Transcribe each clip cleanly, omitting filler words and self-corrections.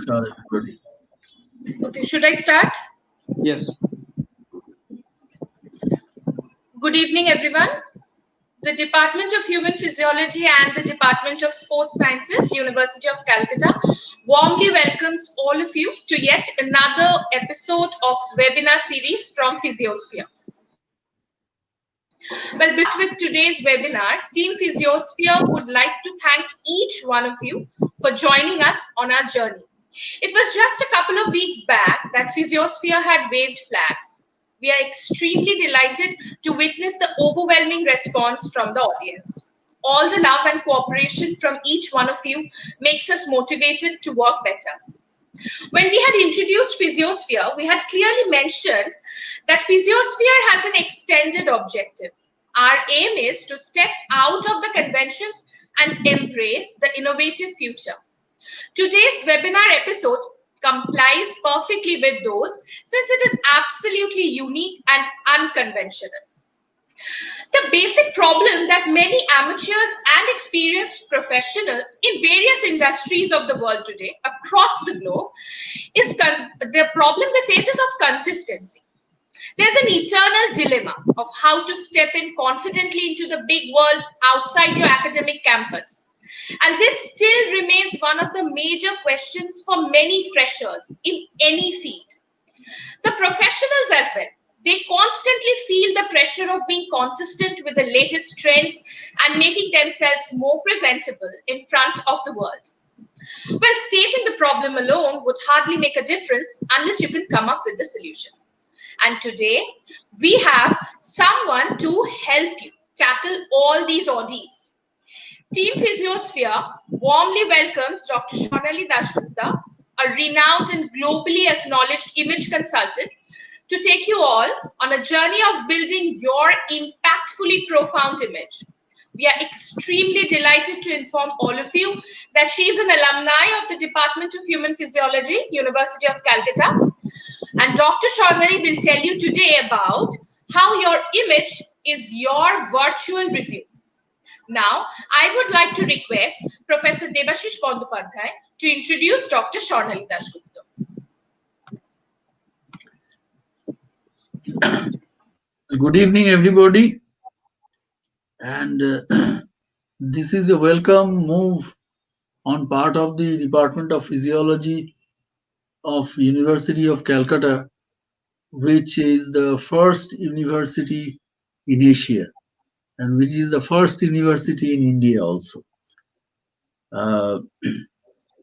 Namaskar, everybody. Okay, should I start? Yes. Good evening, everyone. The Department of Human Physiology and the Department of Sports Sciences, University of Calcutta, warmly welcomes all of you to yet another episode of webinar series from Physiosphere. Well, with today's webinar, Team Physiosphere would like to thank each one of you for joining us on our journey. It was just a couple of weeks back that Physiosphere had waved flags. We are extremely delighted to witness the overwhelming response from the audience. All the love and cooperation from each one of you makes us motivated to work better. When we had introduced Physiosphere, we had clearly mentioned that Physiosphere has an extended objective. Our aim is to step out of the conventions and embrace the innovative future. Today's webinar episode complies perfectly with those since it is absolutely unique and unconventional. The basic problem that many amateurs and experienced professionals in various industries of the world today across the globe is the problem they face is of consistency. There's an eternal dilemma of how to step in confidently into the big world outside your academic campus. And this still remains one of the major questions for many freshers in any field. The professionals as well. They constantly feel the pressure of being consistent with the latest trends and making themselves more presentable in front of the world. Well, stating the problem alone would hardly make a difference unless you can come up with the solution. And today, we have someone to help you tackle all these ordeals. Team Physiosphere warmly welcomes Dr. Swarnali Dasgupta, a renowned and globally acknowledged image consultant, to take you all on a journey of building your impactfully profound image. We are extremely delighted to inform all of you that she is an alumni of the Department of Human Physiology, University of Calcutta. And Dr. Swarnali will tell you today about how your image is your virtual resume. Now, I would like to request Professor Debashish Bandopadhyay to introduce Dr. Swarnali Dasgupta. Good evening, everybody. And this is a welcome move on part of the Department of Physiology of University of Calcutta, which is the first university in Asia and which is the first university in India also. Uh,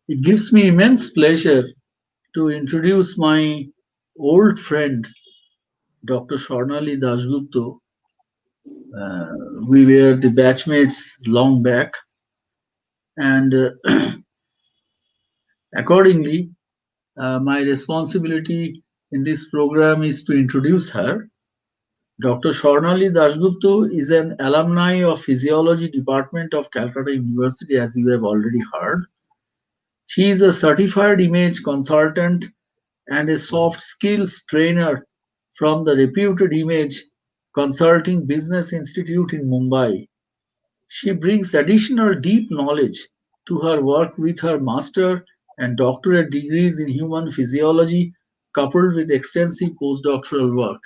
it gives me immense pleasure to introduce my old friend, Dr. Swarnali Dasgupta. We were the batchmates long back, and accordingly, my responsibility in this program is to introduce her. Dr. Swarnali Dasgupta is an alumni of Physiology Department of Calcutta University, as you have already heard. She is a certified image consultant and a soft skills trainer from the reputed Image Consulting Business Institute in Mumbai. She brings additional deep knowledge to her work with her master and doctorate degrees in human physiology, coupled with extensive postdoctoral work.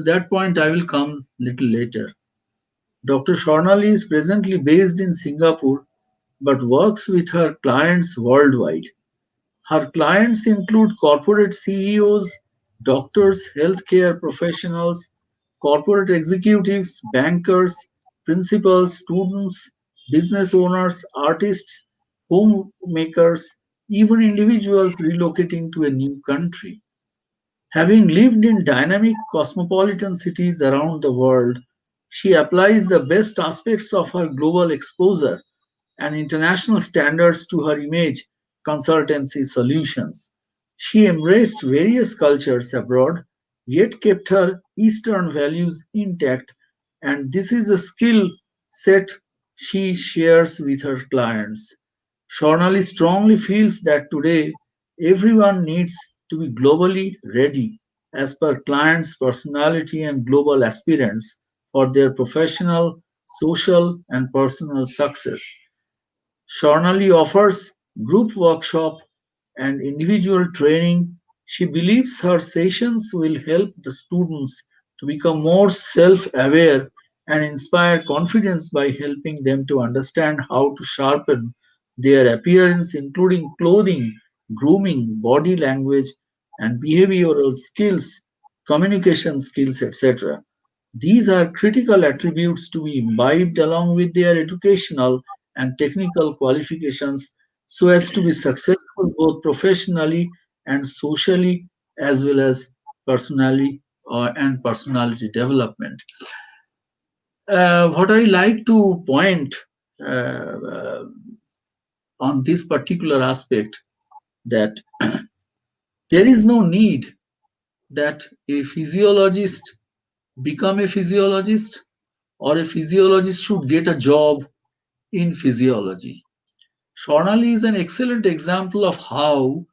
To that point, I will come little later. Dr. Swarnali is presently based in Singapore but works with her clients worldwide. Her clients include corporate CEOs, doctors, healthcare professionals, corporate executives, bankers, principals, students, business owners, artists, homemakers, even individuals relocating to a new country. Having lived in dynamic cosmopolitan cities around the world, she applies the best aspects of her global exposure and international standards to her image consultancy solutions. She embraced various cultures abroad, yet kept her Eastern values intact, and this is a skill set she shares with her clients. Shornally strongly feels that today everyone needs to be globally ready as per clients' personality and global aspirants for their professional, social, and personal success. Shornally offers group workshop and individual training, she believes her sessions will help the students to become more self aware and inspire confidence by helping them to understand how to sharpen their appearance, including clothing, grooming, body language, and behavioral skills, communication skills, etc. These are critical attributes to be imbibed along with their educational and technical qualifications so as to be successful both professionally and socially, as well as personally and personality development. What I like to point uh, on this particular aspect, that there is no need that a physiologist become a physiologist or a physiologist should get a job in physiology. Swarnali is an excellent example of how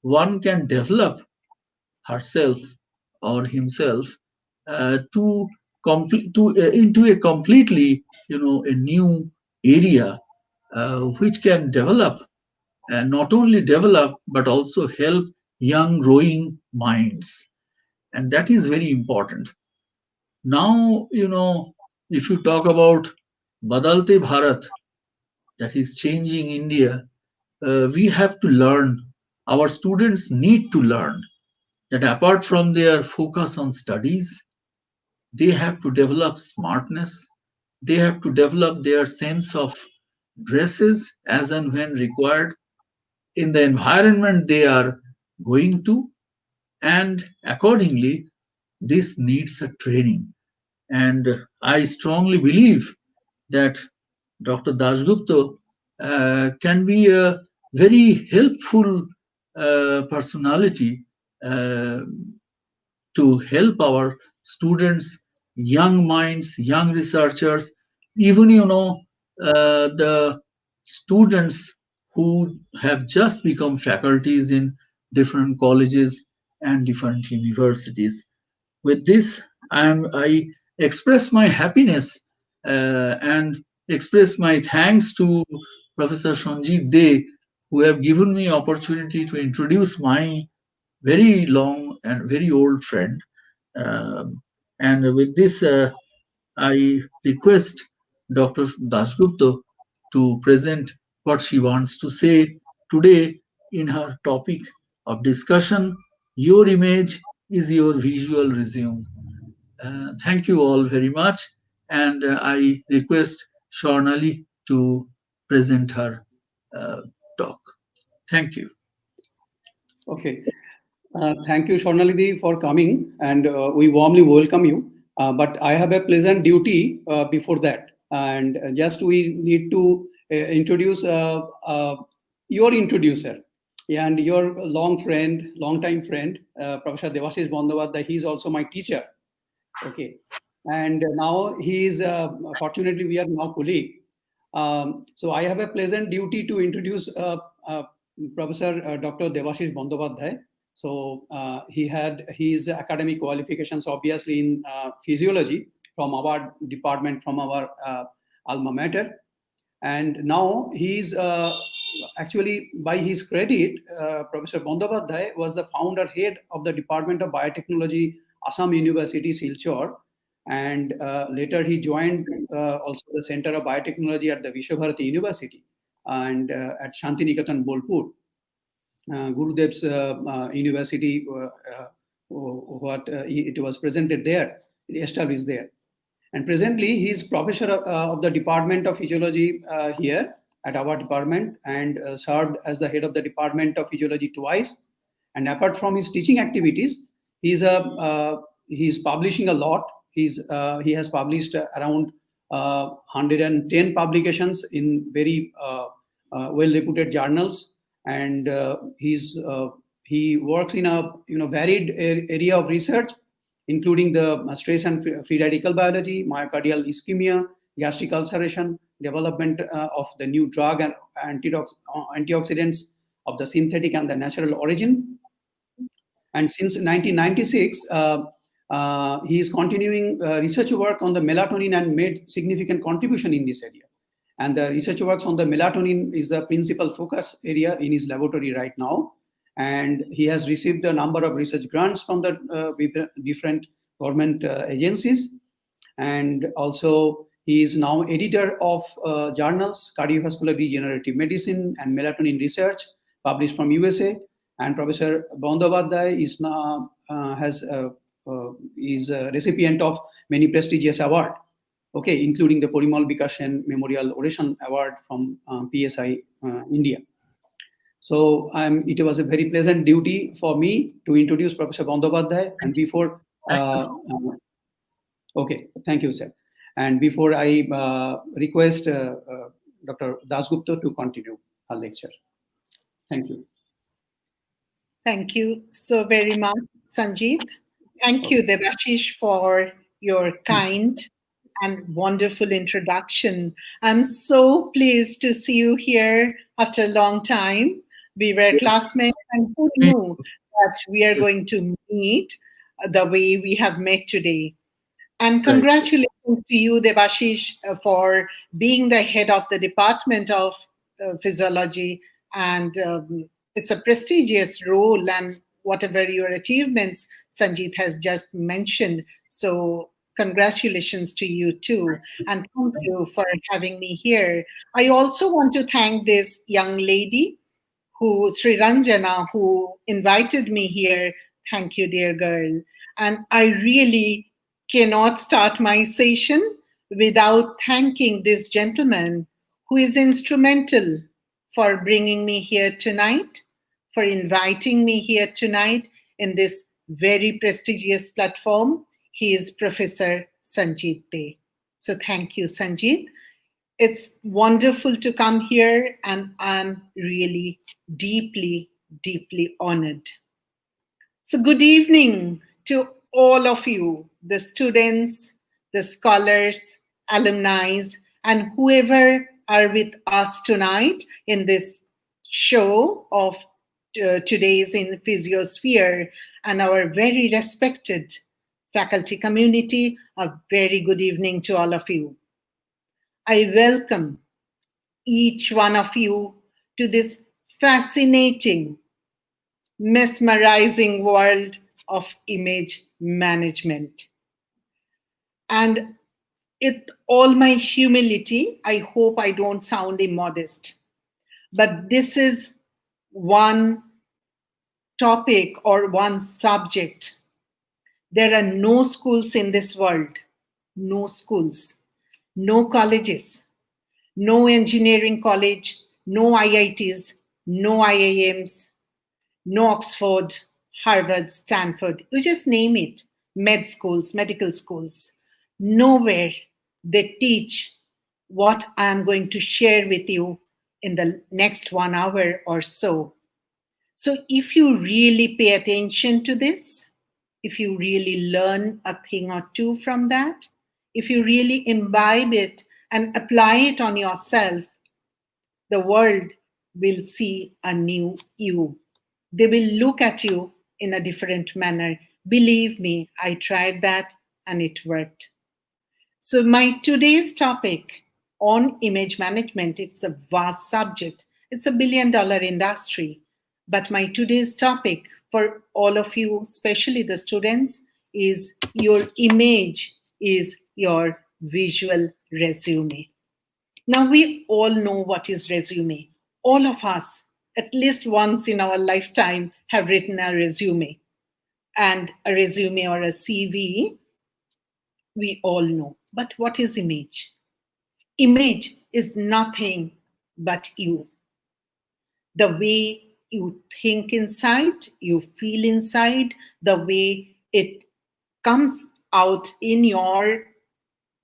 one can develop herself or himself to into a completely, a new area which can develop, and not only develop but also help young growing minds, and that is very important. Now, if you talk about Badalte Bharat, that is changing India, we have to learn, our students need to learn that apart from their focus on studies, they have to develop smartness, they have to develop their sense of dresses as and when required in the environment they are going to, and accordingly, this needs a training. And I strongly believe that Dr. Dasgupta can be a very helpful personality uh, to help our students, young minds, young researchers, even the students who have just become faculties in different colleges and different universities. With this, I express my happiness and express my thanks to Professor Sanjeev Dey, who have given me opportunity to introduce my very long and very old friend. And with this, I request Dr. Dasgupta to present what she wants to say today in her topic of discussion. Your image is your visual resume. Thank you all very much, and I request Swarnali to present her uh, talk. Thank you. Okay. Thank you, Swarnalidhi, for coming, and we warmly welcome you. But I have a pleasant duty before that, and just we need to introduce your introducer and your long time friend, Professor Devashish Bandyopadhyay. He is also my teacher. Okay, and now he is fortunately we are now colleague. So I have a pleasant duty to introduce Professor Dr. Devashish Bandyopadhyay. So he had his academic qualifications obviously in physiology from our department, from our alma mater, and now he's actually, by his credit, Professor Bandyopadhyay was the founder head of the Department of Biotechnology, Assam University, Silchar, and later he joined also the Center of Biotechnology at the Vishwabharati University and at Shantiniketan Bolpur. Gurudev's university, it was presented there, established there. And presently, he is professor of the Department of Physiology here at our department, and served as the head of the Department of Physiology twice. And apart from his teaching activities, he's publishing a lot. He has published around 110 publications in very well-reputed journals, and he works in a varied area of research, including the stress and free radical biology, myocardial ischemia, gastric ulceration, development of the new drug and antioxidants of the synthetic and the natural origin. And since 1996, he is continuing research work on the melatonin and made significant contribution in this area. And the research works on the melatonin is the principal focus area in his laboratory right now. and he has received a number of research grants from the different government agencies. And also, he is now editor of journals Cardiovascular Degenerative Medicine and Melatonin Research, published from USA. And Professor Bandyopadhyay is now is a recipient of many prestigious awards, okay, including the Porimal Bikasen Memorial Oration Award from PSI India. So it was a very pleasant duty for me to introduce Professor Bandyopadhyay. And before, okay, thank you, sir. And before I request Dr. Dasgupta to continue her lecture. Thank you. Thank you so very much, Sanjeet. Thank you, Debashish, for your kind and wonderful introduction. I'm so pleased to see you here after a long time. We were classmates, and who knew that we are going to meet the way we have met today. And congratulations to you, Debashish, for being the head of the Department of Physiology. And it's a prestigious role, and whatever your achievements Sanjeet has just mentioned. So congratulations to you too. And thank you for having me here. I also want to thank this young lady Sri Ranjana, who invited me here. Thank you, dear girl. And I really cannot start my session without thanking this gentleman who is instrumental for bringing me here tonight, for inviting me here tonight in this very prestigious platform. He is Professor Sanjeet Dey. So thank you, Sanjeet. It's wonderful to come here, and I'm really deeply, deeply honored. So, good evening to all of you, the students, the scholars, alumni, and whoever are with us tonight in this show of Today's in Physiosphere, and our very respected faculty community. A very good evening to all of you. I welcome each one of you to this fascinating, mesmerizing world of image management. And with all my humility, I hope I don't sound immodest, but this is one topic or one subject. There are no schools in this world, no schools, no colleges, no engineering college, no IITs, no IIMs, no Oxford, Harvard, Stanford, you just name it, med schools, medical schools. Nowhere they teach what I am going to share with you in the next 1 hour or so. So if you really pay attention to this, if you really learn a thing or two from that, if you really imbibe it and apply it on yourself, the world will see a new you. They will look at you in a different manner. Believe me, I tried that and it worked. So my today's topic on image management, it's a vast subject. It's $1 billion industry. But my today's topic for all of you, especially the students, is your image is your visual resume. Now, we all know what is resume. All of us, at least once in our lifetime, have written a resume. And a resume or a CV, we all know. But what is image? Image is nothing but you. The way you think inside, you feel inside, the way it comes out in your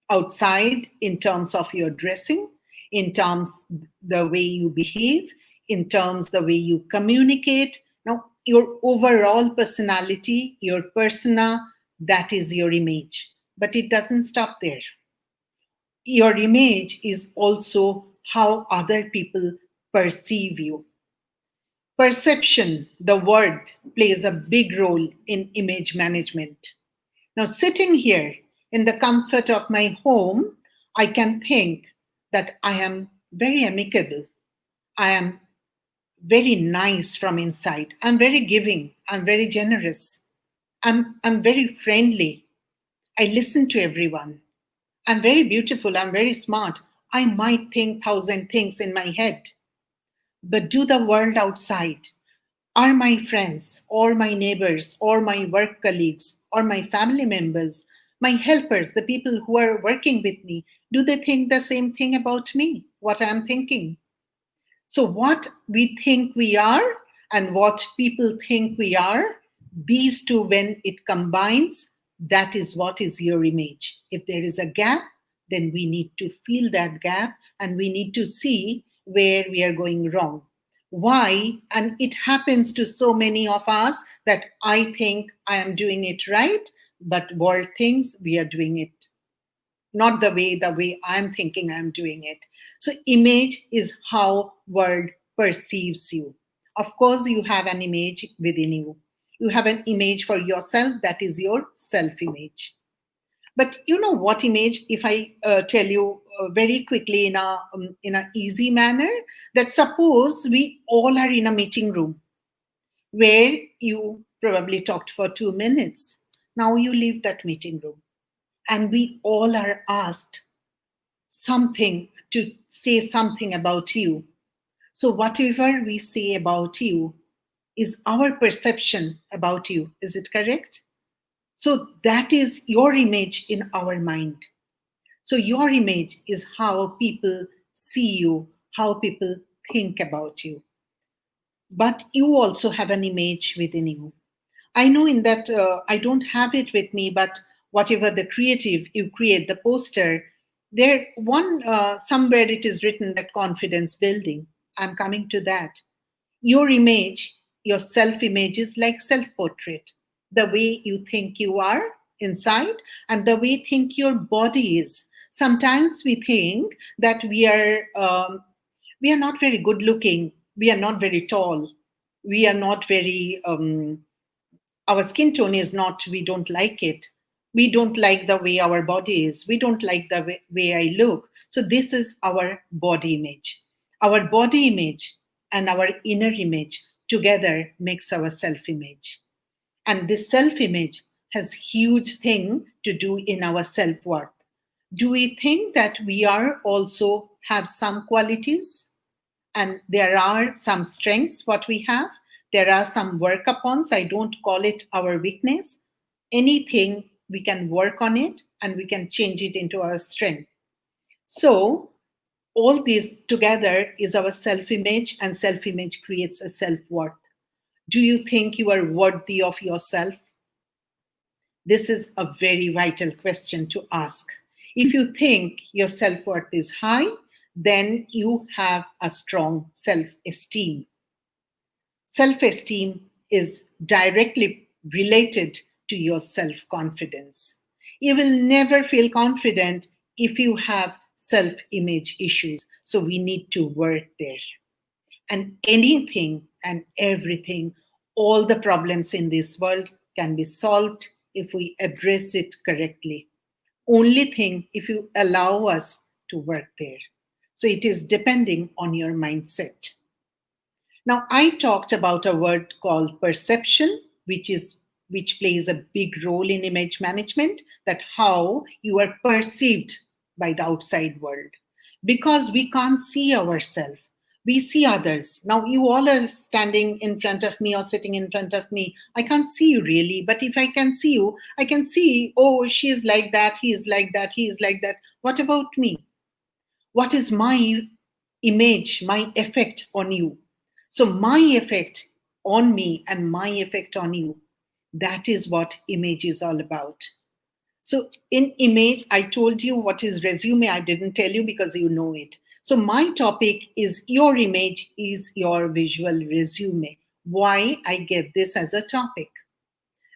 outside in terms of your dressing, in terms the way you behave, in terms the way you communicate. Now, your overall personality, your persona, that is your image. But it doesn't stop there. Your image is also how other people perceive you. Perception, the word, plays a big role in image management. Now, sitting here in the comfort of my home, I can think that I am very amicable. I am very nice from inside. I'm very giving. I'm very generous. I'm very friendly. I listen to everyone. I'm very beautiful. I'm very smart. I might think thousand things in my head, but do the world outside, are my friends or my neighbors or my work colleagues or my family members, my helpers, the people who are working with me, do they think the same thing about me, what I'm thinking? So, what we think we are and what people think we are, these two, when it combines, that is what is your image. If there is a gap, then we need to fill that gap and we need to see where we are going wrong. Why? And it happens to so many of us that I think I am doing it right, but world thinks we are doing it not the way I'm thinking I'm doing it. So image is how world perceives you. Of course, you have an image within you. You have an image for yourself, that is your self image. But you know what image, if I tell you very quickly in a easy manner, that suppose we all are in a meeting room where you probably talked for 2 minutes. Now you leave that meeting room and we all are asked something to say something about you. So, whatever we say about you is our perception about you. Is it correct? So, that is your image in our mind. So, your image is how people see you, how people think about you. But you also have an image within you. I know in that I don't have it with me, but whatever the creative you create, the poster, there one somewhere it is written that confidence building. I'm coming to that. Your image, your self image is like self portrait. The way you think you are inside and the way you think your body is. Sometimes we think that we are not very good looking. We are not very tall. We are not very our skin tone is not, we don't like it, we don't like the way our body is, we don't like the way I look. So this is our body image. Our body image and our inner image together makes our self image, and this self image has huge thing to do in our self worth. Do we think that we are also have some qualities and there are some strengths what we have, there are some work upons, I don't call it our weakness, anything we can work on it and we can change it into our strength. So all this together is our self image, and self image creates a self worth. Do you think you are worthy of yourself? This is a very vital question to ask. If you think your self worth is high, then you have a strong self esteem. Self esteem is directly related to your self confidence. You will never feel confident if you have self image issues. So we need to work there. And anything and everything, all the problems in this world can be solved if we address it correctly. Only thing if you allow us to work there. So it is depending on your mindset. Now, I talked about a word called perception, which plays a big role in image management, that how you are perceived by the outside world. Because we can't see ourselves, we see others. Now, you all are standing in front of me or sitting in front of me. I can't see you really, but if I can see you, I can see, oh, she is like that, he is like that, he is like that. What about me? What is my image, my effect on you? So, my effect on me and my effect on you, that is what image is all about. So, in image, I told you what is resume. I didn't tell you because you know it. So, my topic is your image is your visual resume. Why I gave this as a topic?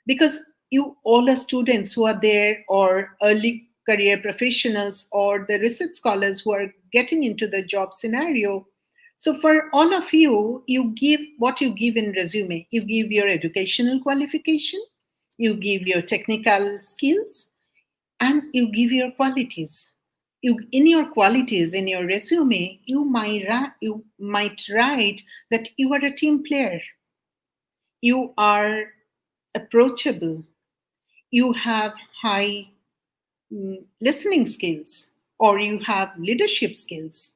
Because you all are students who are there, or early career professionals, or the research scholars who are getting into the job scenario. So for all of you, you give what you give in resume. You give your educational qualification, you give your technical skills, and you give your qualities. In your qualities, in your resume, you might write that you are a team player, you are approachable, you have high listening skills, or you have leadership skills.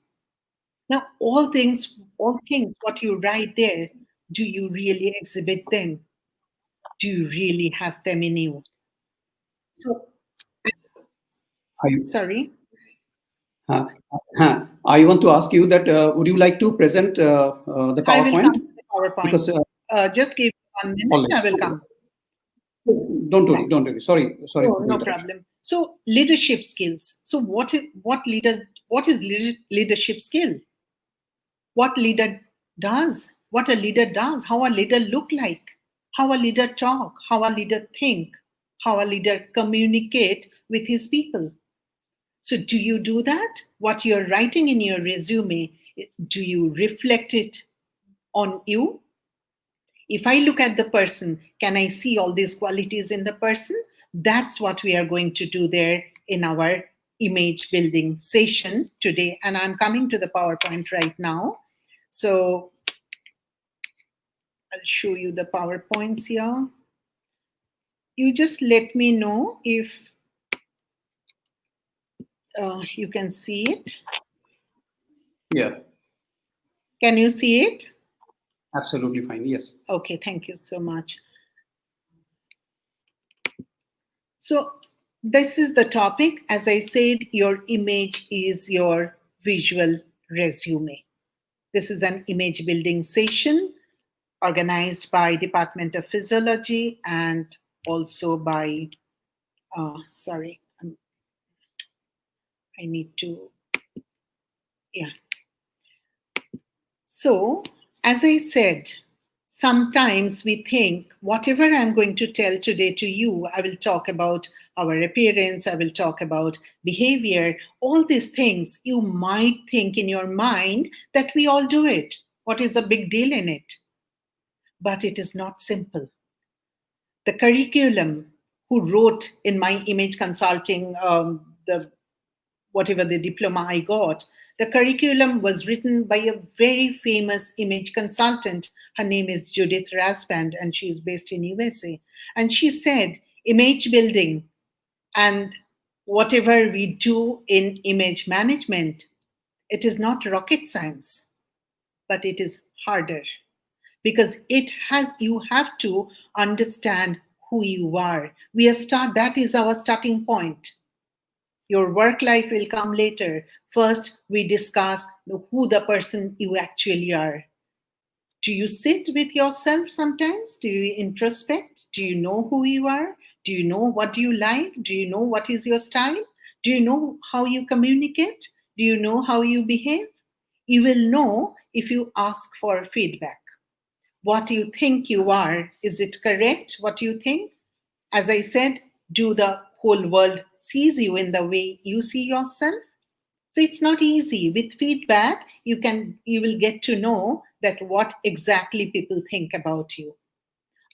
Now, all things what you write there, do you really exhibit them? Do you really have them in you? So, I, sorry, uh, I want to ask you that would you like to present the I will come PowerPoint? to the PowerPoint. Because Just give me 1 minute, all right, I will come. don't worry. Sorry Oh, for the no interruption. problem. So, leadership skills. So, what is leadership skill? What leader does? What a leader does? How a leader look like? How a leader talk? How a leader think? How a leader communicate with his people? So, do you do that? What you're writing in your resume, do you reflect it on you? If I look at the person, can I see all these qualities in the person? That's what we are going to do there in our image building session today. And I'm coming to the PowerPoint right now. So I'll show you the PowerPoints here. You just let me know if you can see it. Yeah, Can you see it? absolutely fine. Yes. Okay, thank you so much. So, this is the topic. As I said, your image is your visual resume. This is an image building session organized by Department of Physiology and also by, sorry, I need to, yeah. So, as I said, sometimes we think whatever I'm going to tell today to you, I will talk about our appearance, I will talk about behavior, all these things. You might think in your mind that we all do it. What is the big deal in it? But it is not simple. The curriculum who wrote in my image consulting, the whatever the diploma I got, the curriculum was written by a very famous image consultant. Her name is Judith Rasband, and she's based in USA. And she said, image building and whatever we do in image management, it is not rocket science, but it is harder because you have to understand who you are. That is our starting point. Your work life will come later. First, we discuss who the person you actually are. Do you sit with yourself sometimes? Do you introspect? Do you know who you are? Do you know what you like? Do you know what is your style? Do you know how you communicate? Do you know how you behave? You will know if you ask for feedback. What you think you are, is it correct what you think? As I said, do the whole world sees you in the way you see yourself? So it's not easy. With feedback, you will get to know that what exactly people think about you.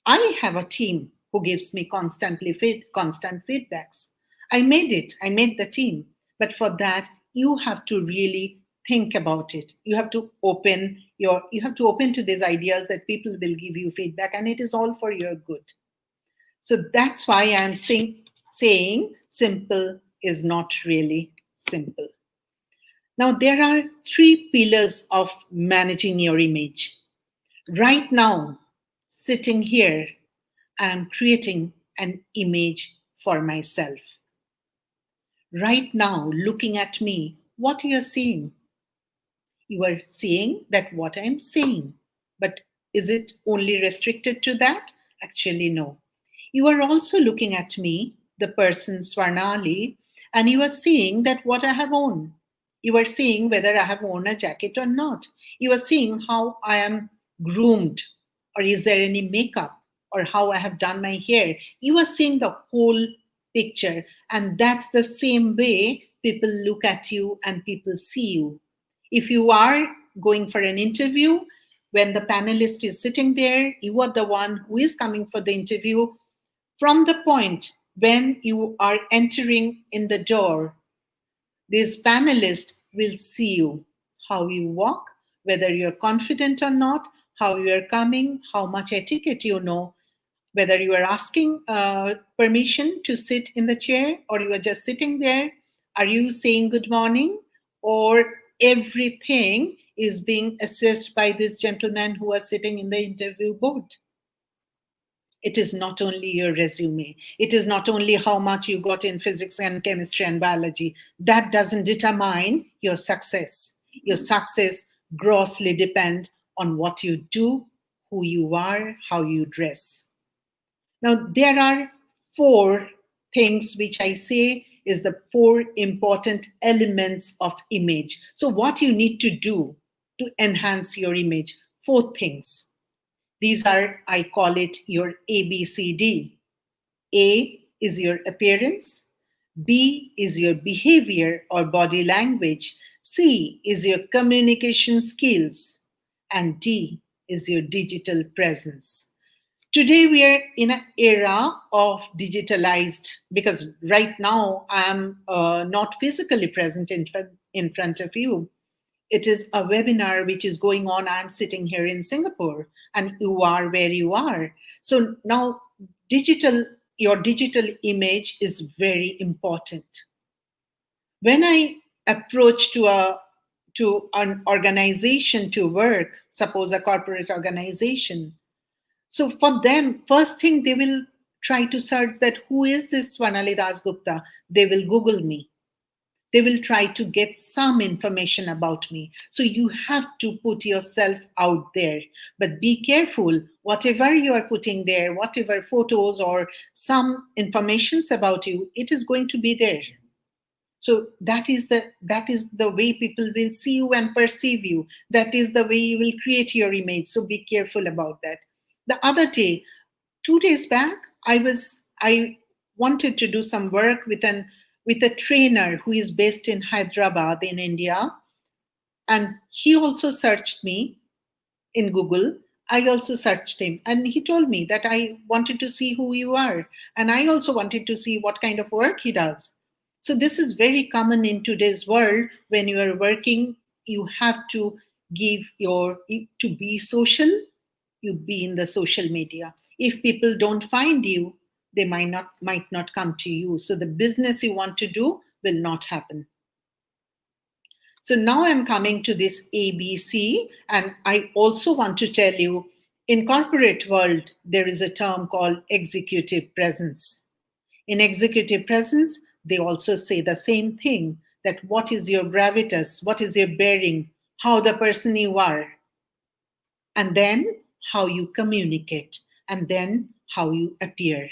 I have a team who gives me constant feedbacks. I made it. I made the team. But for that, you have to really think about it. You have to open to these ideas that people will give you feedback, and it is all for your good. So that's why I'm saying simple is not really simple. Now, there are 3 pillars of managing your image. Right now, sitting here, I'm creating an image for myself. Right now, looking at me, what you're seeing? You are seeing that what I'm saying. But is it only restricted to that? Actually, no. You are also looking at me, the person Swarnali, and you are seeing that what I have on. You are seeing whether I have worn a jacket or not. You are seeing how I am groomed, or is there any makeup, or how I have done my hair. You are seeing the whole picture, and that's the same way people look at you and people see you. If you are going for an interview, when the panelist is sitting there, you are the one who is coming for the interview. From the point when you are entering in the door, These panelists will see you, how you walk, whether you're confident or not, how you are coming, how much etiquette you know, whether you are asking permission to sit in the chair or you are just sitting there. Are you saying good morning? Or everything is being assessed by this gentleman who are sitting in the interview board. It is not only your resume. It is not only how much you got in physics and chemistry and biology. That doesn't determine your success. Your success grossly depends on what you do, who you are, how you dress. Now, there are four things which I say is the four important elements of image. So, what you need to do to enhance your image? Four things. These are, I call it your ABCD. A is your appearance. B is your behavior or body language. C is your communication skills. And D is your digital presence. Today we are in an era of digitalized, because right now I am not physically present in front of you. It is a webinar which is going on. I'm sitting here in Singapore and you are where you are. So now your digital image is very important. When I approach to an organization to work, suppose a corporate organization, so for them, first thing they will try to search that who is this Swarnali Dasgupta? They will Google me. They will try to get some information about me. So you have to put yourself out there. But be careful, whatever you are putting there, whatever photos or some informations about you, it is going to be there. So that is the way people will see you and perceive you. That is the way you will create your image. So be careful about that. The other day, 2 days back, I wanted to do some work with a trainer who is based in Hyderabad in India, and he also searched me in Google. I also searched him, and he told me that I wanted to see who you are, and I also wanted to see what kind of work he does. So this is very common in today's world. When you are working, you have to to be social. You be in the social media. If people don't find you, they might not come to you. So the business you want to do will not happen. So now I'm coming to this ABC, and I also want to tell you, in corporate world, there is a term called executive presence. In executive presence, they also say the same thing, that what is your gravitas, what is your bearing, how the person you are, and then how you communicate, and then how you appear.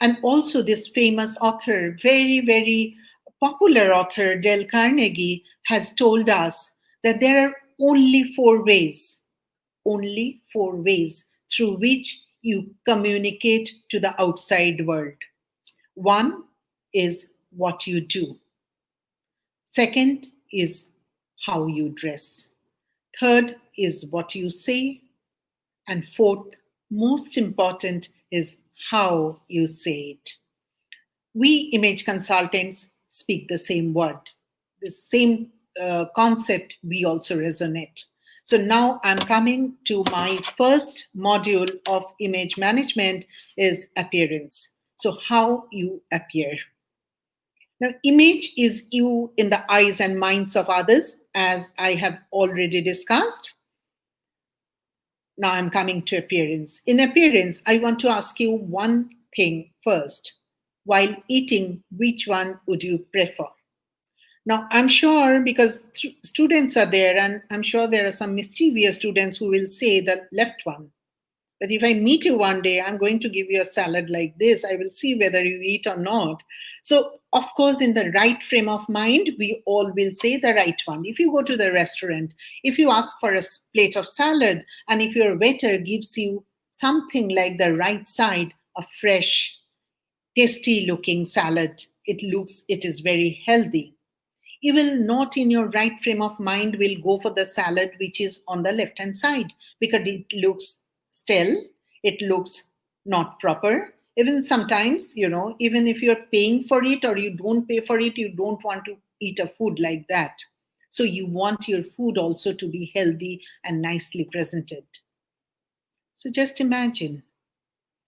And also, this famous author, very, very popular author, Dale Carnegie, has told us that there are only four ways through which you communicate to the outside world. One is what you do. Second is how you dress. Third is what you say. And fourth, most important, is how you say it. We image consultants speak the same word, the same concept we also resonate. So now I'm coming to my first module of image management is appearance. So how you appear. Now, image is you in the eyes and minds of others, as I have already discussed. Now I'm coming to appearance. In appearance, I want to ask you one thing first. While eating, which one would you prefer? Now, I'm sure, because students are there, and I'm sure there are some mischievous students who will say the left one. But if I meet you one day, I'm going to give you a salad like this. I will see whether you eat or not. So, of course, in the right frame of mind, we all will say the right one. If you go to the restaurant, if you ask for a plate of salad, and if your waiter gives you something like the right side, a fresh, tasty looking salad, it is very healthy. You will not, in your right frame of mind, will go for the salad which is on the left hand side, because it looks stale, it looks not proper. Even sometimes, even if you're paying for it or you don't pay for it, you don't want to eat a food like that. So you want your food also to be healthy and nicely presented. So just imagine,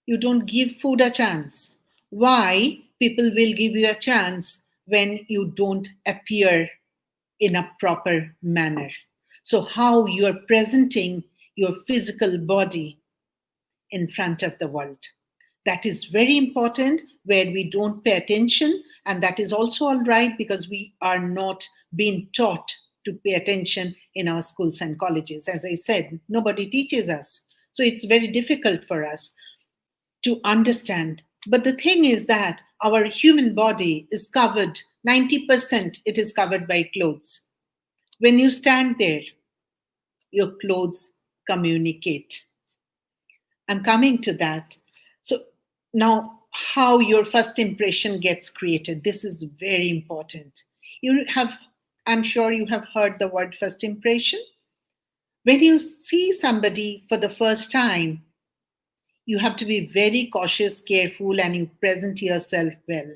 you don't give food a chance. Why people will give you a chance when you don't appear in a proper manner? So how you are presenting your physical body in front of the world. That is very important, where we don't pay attention, and that is also all right because we are not being taught to pay attention in our schools and colleges. As I said, nobody teaches us. So it's very difficult for us to understand. But the thing is that our human body is covered, 90% it is covered by clothes. When you stand there, your clothes communicate. I'm coming to that. So now, how your first impression gets created. This is very important. You have, I'm sure you have heard the word first impression. When you see somebody for the first time, you have to be very cautious, careful, and you present yourself well.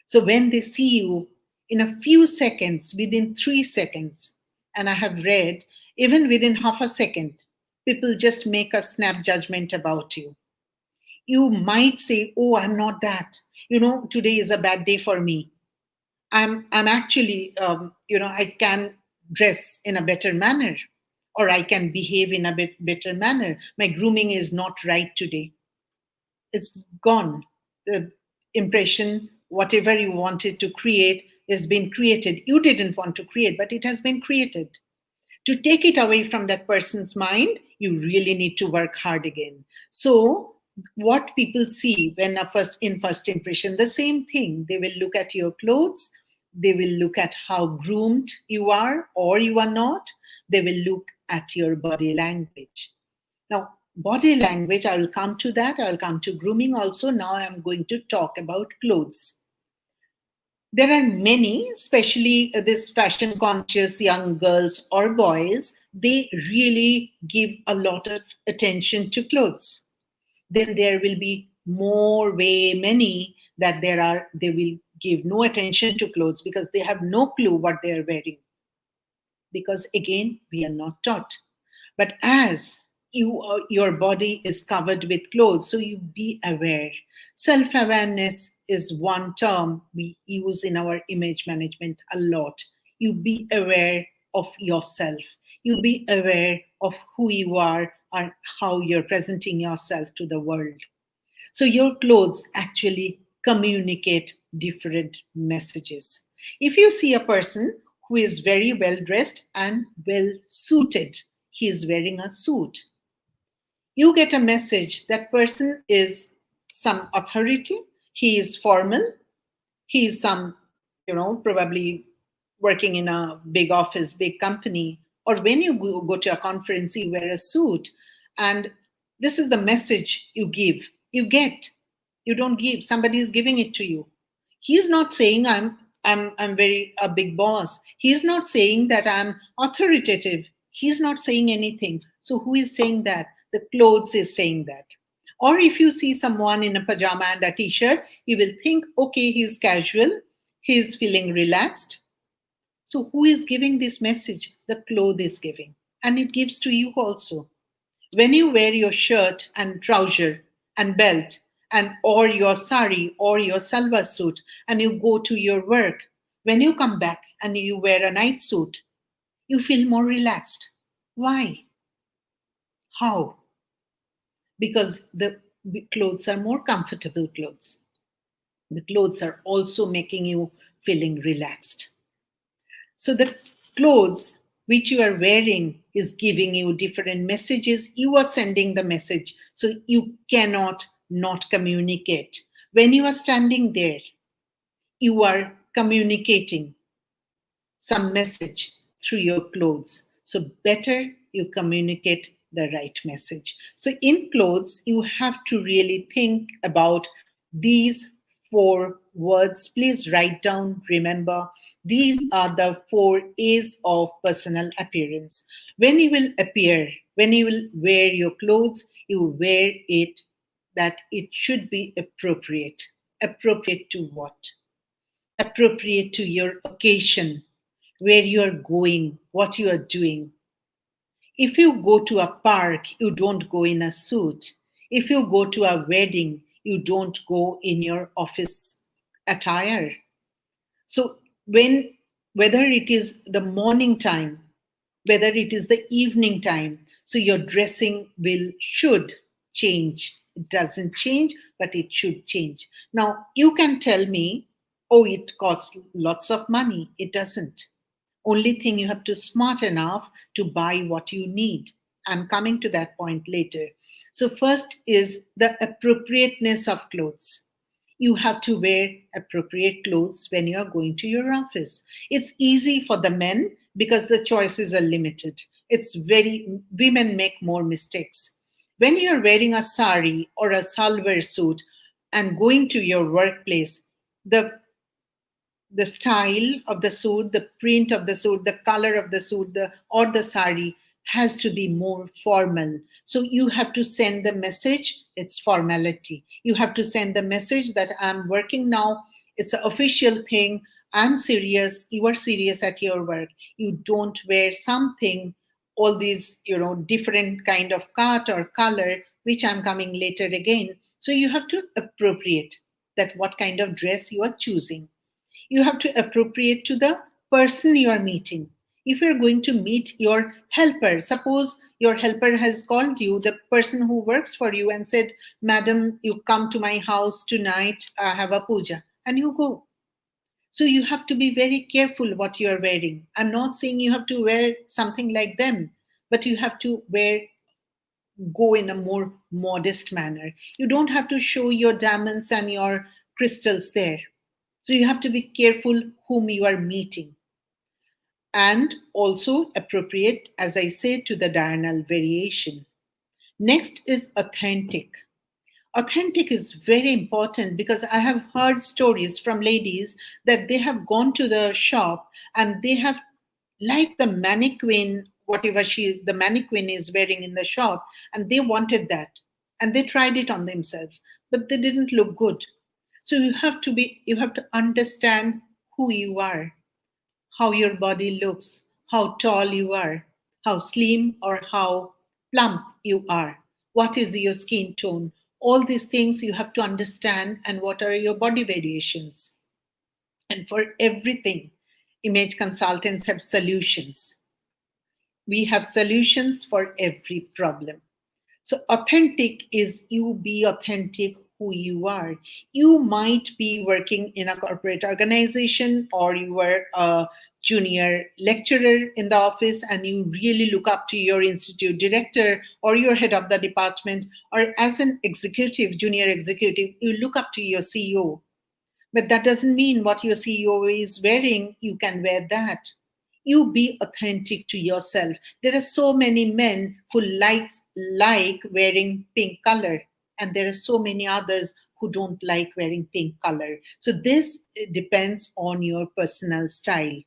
So when they see you in a few seconds, within 3 seconds, and I have read, even within half a second, people just make a snap judgment about you. You might say, oh, I'm not that. Today is a bad day for me. I'm actually, I can dress in a better manner, or I can behave in a bit better manner. My grooming is not right today. It's gone. The impression, whatever you wanted to create, has been created. You didn't want to create, but it has been created. To take it away from that person's mind, you really need to work hard again. So what people see when in first impression, the same thing. They will look at your clothes, they will look at how groomed you are or you are not, they will look at your body language. Now, body language, I will come to that. I will come to grooming also. Now I'm going to talk about clothes. There are many, especially this fashion conscious young girls or boys, they really give a lot of attention to clothes. Then there will be way many that they will give no attention to clothes because they have no clue what they are wearing. Because again, we are not taught. But as your body is covered with clothes, so you be aware. Self-awareness is one term we use in our image management a lot. You be aware of yourself. You be aware of who you are and how you're presenting yourself to the world. So your clothes actually communicate different messages. If you see a person who is very well dressed and well suited, he is wearing a suit, you get a message that person is some authority, he is formal, he is some, probably working in a big office, big company. Or when you go to a conference, you wear a suit, and this is the message you give. You get. You don't give. Somebody is giving it to you. He's not saying I'm very a big boss. He's not saying that I'm authoritative. He's not saying anything. So who is saying that? The clothes is saying that. Or if you see someone in a pajama and a t-shirt, you will think, okay, he's casual, he's feeling relaxed. So who is giving this message? The cloth is giving. And it gives to you also. When you wear your shirt and trouser and belt and or your sari or your salwar suit and you go to your work, when you come back and you wear a night suit, you feel more relaxed. Why? How? Because the clothes are more comfortable clothes. The clothes are also making you feeling relaxed. So the clothes which you are wearing is giving you different messages. You are sending the message. So you cannot not communicate. When you are standing there, you are communicating some message through your clothes. So better you communicate the right message. So in clothes, you have to really think about these 4 words. Please write down, remember, these are the 4 A's of personal appearance. When you will appear, when you will wear your clothes, you wear it that it should be appropriate. Appropriate to what? appropriate to your occasion, where you are going, what you are doing. If you go to a park, you don't go in a suit. If you go to a wedding, you don't go in your office attire. So when whether it is the morning time, whether it is the evening time, so your dressing will should change. It doesn't change, but it should change. Now you can tell me, oh, it costs lots of money. It doesn't. Only thing, you have to smart enough to buy what you need. I'm coming to that point later. So first is the appropriateness of clothes. You have to wear appropriate clothes when you are going to your office. It's easy for the men because the choices are limited. It's very, women make more mistakes. When you're wearing a sari or a salwar suit and going to your workplace, the style of the suit, the print of the suit, the color of the suit, or the sari has to be more formal. So you have to send the message, it's formality. You have to send the message that I'm working now, it's an official thing, I'm serious, you are serious at your work. You don't wear something, all these, different kind of cut or color, which I'm coming later again. So you have to appropriate that what kind of dress you are choosing. You have to appropriate to the person you are meeting. If you're going to meet your helper, suppose your helper has called you, the person who works for you, and said, Madam, you come to my house tonight, I have a puja, and you go. So you have to be very careful what you are wearing. I'm not saying you have to wear something like them, but you have to go in a more modest manner. You don't have to show your diamonds and your crystals there. So you have to be careful whom you are meeting. And also appropriate, as I said, to the diurnal variation. Next is authentic. Authentic is very important because I have heard stories from ladies that they have gone to the shop and they have liked the mannequin, whatever the mannequin is wearing in the shop, and they wanted that. And they tried it on themselves, but they didn't look good. So you have to understand who you are, how your body looks, how tall you are, how slim or how plump you are, what is your skin tone. All these things you have to understand, and what are your body variations. And for everything, image consultants have solutions. We have solutions for every problem. So authentic is you be authentic who you are. You might be working in a corporate organization, or you are a junior lecturer in the office and you really look up to your institute director or your head of the department, or as an executive, junior executive, you look up to your CEO. But that doesn't mean what your CEO is wearing, you can wear that. You be authentic to yourself. There are so many men who like wearing pink color, and there are so many others who don't like wearing pink color. So this depends on your personal style.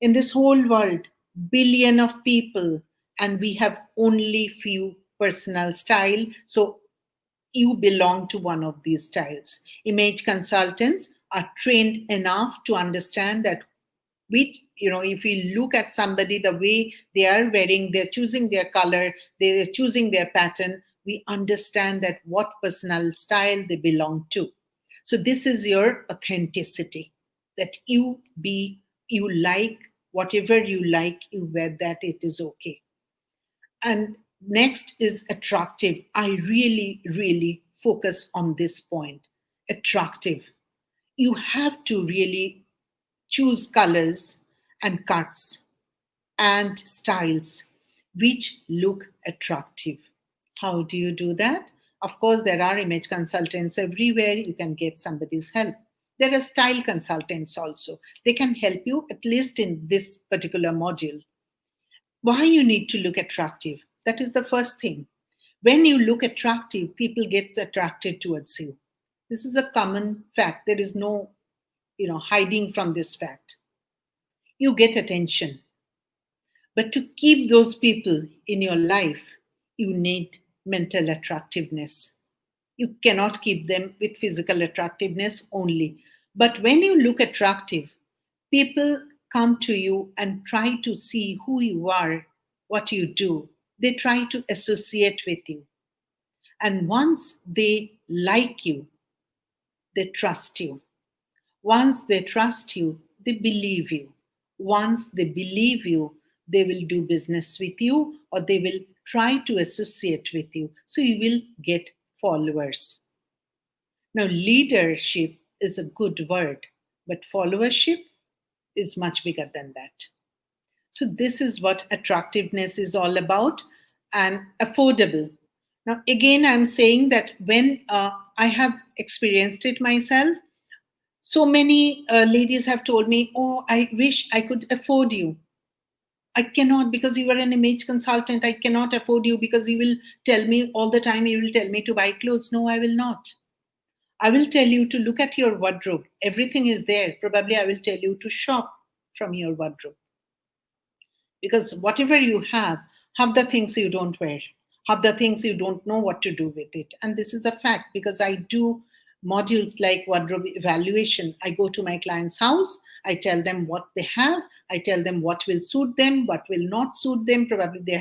In this whole world, billion of people, and we have only few personal style. So you belong to one of these styles. Image consultants are trained enough to understand that if you look at somebody, the way they are wearing, they're choosing their color, they're choosing their pattern, we understand that what personal style they belong to. So this is your authenticity, that you like whatever you like, you wear that, it is okay. And next is attractive. I really, really focus on this point. Attractive. You have to really choose colors and cuts and styles which look attractive. How do you do that? Of course, there are image consultants everywhere. You can get somebody's help. There are style consultants also. They can help you, at least in this particular module. Why you need to look attractive? That is the first thing. When you look attractive, people get attracted towards you. This is a common fact. There is no hiding from this fact. You get attention. But to keep those people in your life, you need mental attractiveness. You cannot keep them with physical attractiveness only. But when you look attractive, people come to you and try to see who you are, what you do. They try to associate with you. And once they like you, they trust you. Once they trust you, they believe you. Once they believe you, they will do business with you or they will try to associate with you. So you will get followers. Now, leadership is a good word, but followership is much bigger than that. So, this is what attractiveness is all about and affordable. Now, again, I'm saying that when I have experienced it myself, so many ladies have told me, "Oh, I wish I could afford you." I cannot because you are an image consultant. I cannot afford you because you will tell me all the time, you will tell me to buy clothes. No, I will not. I will tell you to look at your wardrobe. Everything is there. Probably I will tell you to shop from your wardrobe. Because whatever you have the things you don't wear, have the things you don't know what to do with it. And this is a fact because I do modules like wardrobe evaluation. I go to my client's house, I tell them what they have, I tell them what will suit them, what will not suit them. Probably they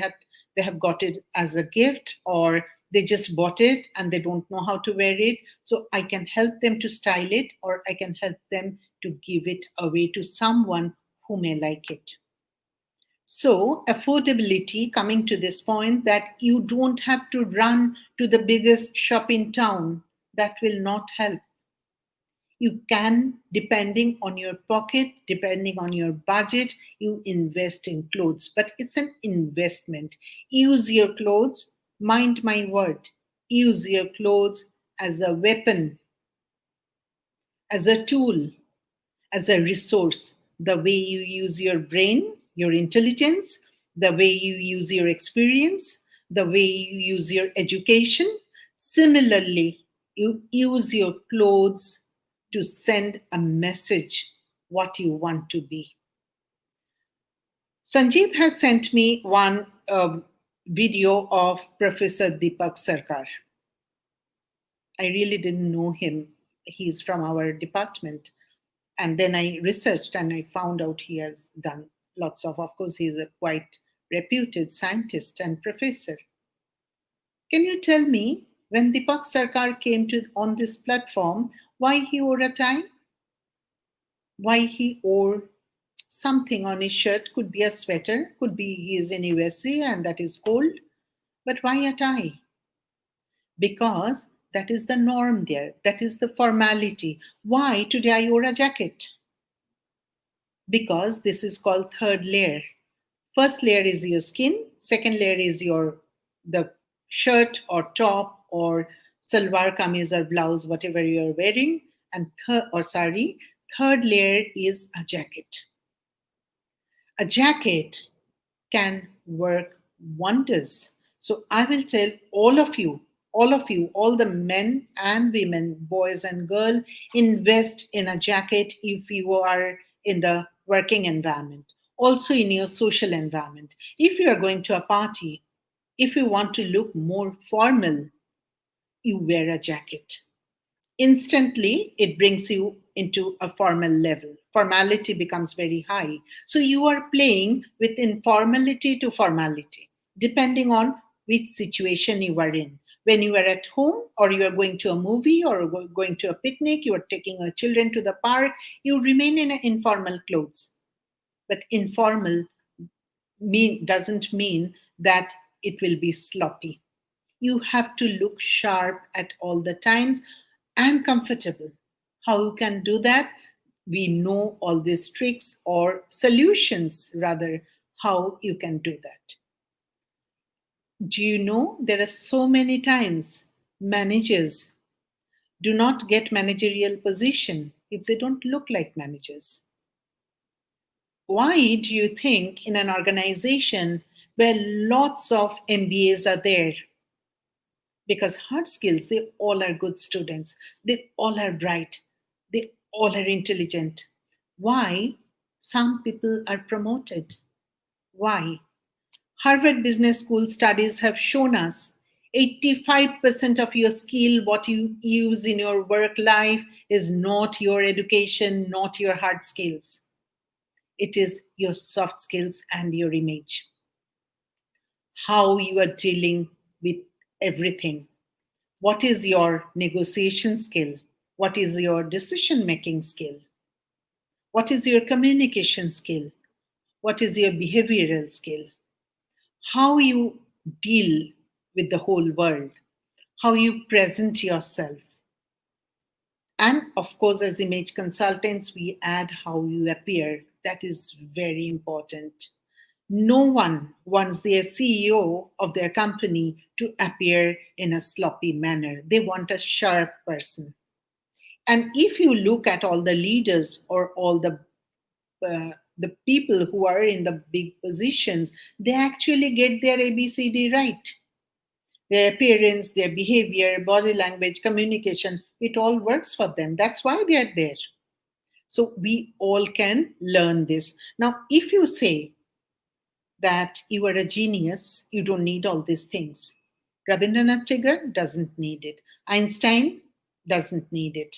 have got it as a gift or they just bought it and they don't know how to wear it. So I can help them to style it or I can help them to give it away to someone who may like it. So, affordability, coming to this point that you don't have to run to the biggest shop in town, that will not help. You can, depending on your pocket, depending on your budget, you invest in clothes, but it's an investment. Use your clothes, mind my word, use your clothes as a weapon, as a tool, as a resource. The way you use your brain, your intelligence, the way you use your experience, the way you use your education. Similarly, you use your clothes to send a message what you want to be. Sanjeev has sent me one video of Professor Deepak Sarkar. I really didn't know him. He's from our department. And then I researched and I found out he has done lots of course, he's a quite reputed scientist and professor. Can you tell me, when Deepak Sarkar came to on this platform, why he wore a tie? Why he wore something on his shirt? Could be a sweater, could be he is in USA and that is cold. But why a tie? Because that is the norm there. That is the formality. Why today I wore a jacket? Because this is called third layer. First layer is your skin, second layer is the shirt or top or salwar kameez or blouse, whatever you are wearing, and or sari. Third layer is a jacket. A jacket can work wonders. So I will tell all of you, all the men and women, boys and girls, invest in a jacket if you are in the working environment, also in your social environment. If you are going to a party, if you want to look more formal, you wear a jacket. Instantly, it brings you into a formal level. Formality becomes very high. So you are playing with informality to formality, depending on which situation you are in. When you are at home, or you are going to a movie, or going to a picnic, you are taking your children to the park, you remain in informal clothes. But informal doesn't mean that it will be sloppy. You have to look sharp at all the times and comfortable. How you can do that? We know all these tricks or solutions, rather, how you can do that. Do you know there are so many times managers do not get managerial position if they don't look like managers? Why do you think in an organization where lots of MBAs are there? Because hard skills, they all are good students, they all are bright, they all are intelligent. Why some people are promoted? Why? Harvard Business School studies have shown us 85% of your skill, what you use in your work life, is not your education, not your hard skills. It is your soft skills and your image. How you are dealing with everything. What is your negotiation skill? What is your decision making skill? What is your communication skill? What is your behavioral skill? How you deal with the whole world, how you present yourself. And of course, as image consultants, we add how you appear. That is very important. No one wants their CEO of their company to appear in a sloppy manner. They want a sharp person. And if you look at all the leaders or all the people who are in the big positions, they actually get their ABCD right. Their appearance, their behavior, body language, communication, it all works for them. That's why they are there. So we all can learn this. Now, if you say that you are a genius, you don't need all these things. Rabindranath Tagore doesn't need it. Einstein doesn't need it.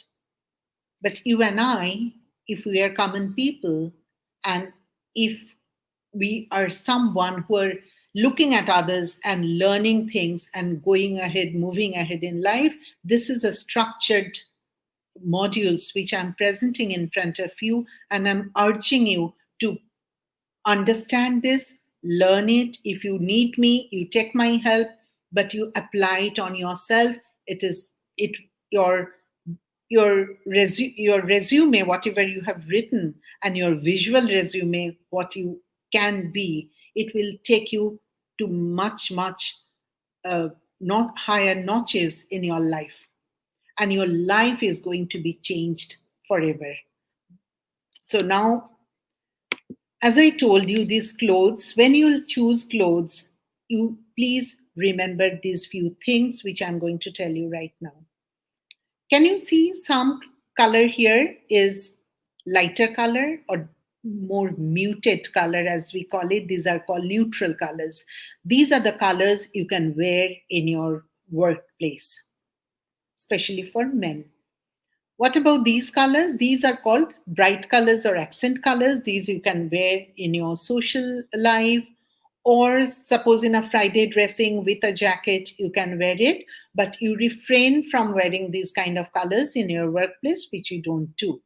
But you and I, if we are common people, and if we are someone who are looking at others and learning things and going ahead, moving ahead in life, this is a structured modules which I'm presenting in front of you, and I'm urging you to understand this, learn it. If you need me, you take my help, but you apply it on yourself. It is it your your resume, whatever you have written, and your visual resume, what you can be, it will take you to much not higher notches in your life, and your life is going to be changed forever. So now, as I told you, these clothes, when you choose clothes, you please remember these few things which I'm going to tell you right now. Can you see some color here is lighter color or more muted color, as we call it? These are called neutral colors. These are the colors you can wear in your workplace, especially for men. What about these colors? These are called bright colors or accent colors. These you can wear in your social life, or suppose in a Friday dressing with a jacket, you can wear it, but you refrain from wearing these kind of colors in your workplace, which you don't do.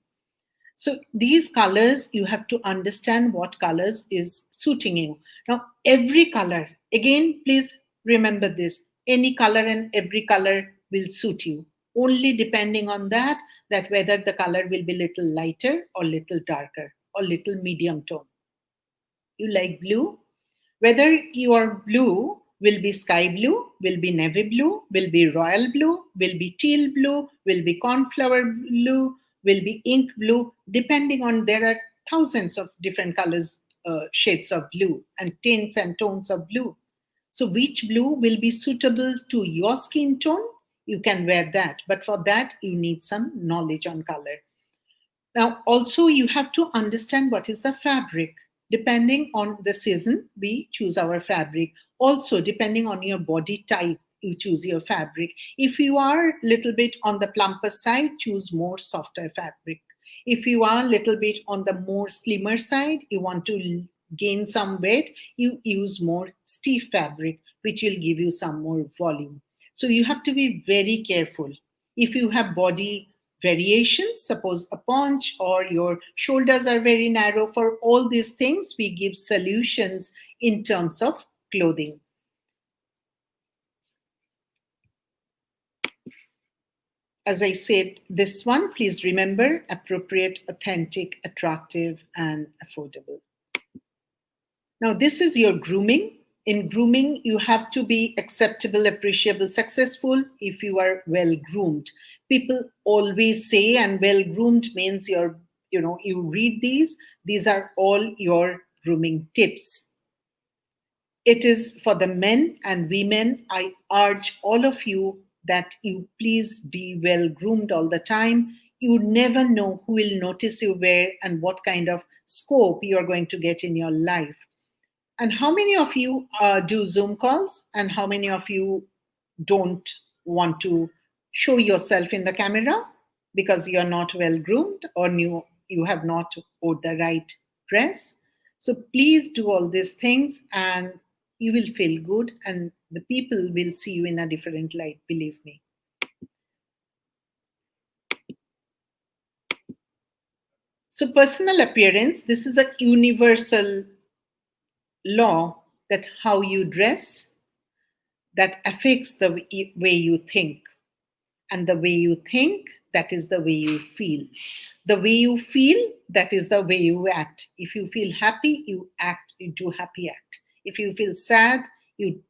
So these colors, you have to understand what colors is suiting you. Now, every color, again, please remember this, any color and every color will suit you. Only depending on that whether the color will be little lighter or little darker or little medium tone. You like blue? Whether your blue will be sky blue, will be navy blue, will be royal blue, will be teal blue, will be cornflower blue, will be ink blue, depending on there are thousands of different colors, shades of blue and tints and tones of blue. So which blue will be suitable to your skin tone? You can wear that. But for that, you need some knowledge on color. Now, also, you have to understand what is the fabric. Depending on the season, we choose our fabric. Also, depending on your body type, you choose your fabric. If you are a little bit on the plumper side, choose more softer fabric. If you are a little bit on the more slimmer side, you want to gain some weight, you use more stiff fabric, which will give you some more volume. So you have to be very careful. If you have body variations, suppose a paunch or your shoulders are very narrow, for all these things, we give solutions in terms of clothing. As I said, this one, please remember, appropriate, authentic, attractive, and affordable. Now, this is your grooming. In grooming, you have to be acceptable, appreciable, successful if you are well groomed. People always say, and well groomed means you read these are all your grooming tips. It is for the men and women. I urge all of you that you please be well groomed all the time. You never know who will notice you where and what kind of scope you are going to get in your life. And how many of you do Zoom calls? And how many of you don't want to show yourself in the camera because you're not well groomed or you have not wore the right dress. So please do all these things and you will feel good and the people will see you in a different light, believe me. So personal appearance, this is a universal law that how you dress that affects the way you think, and the way you think, that is the way you feel. The way you feel, that is the way you act. If you feel happy, you act, you do happy act. If you feel sad, you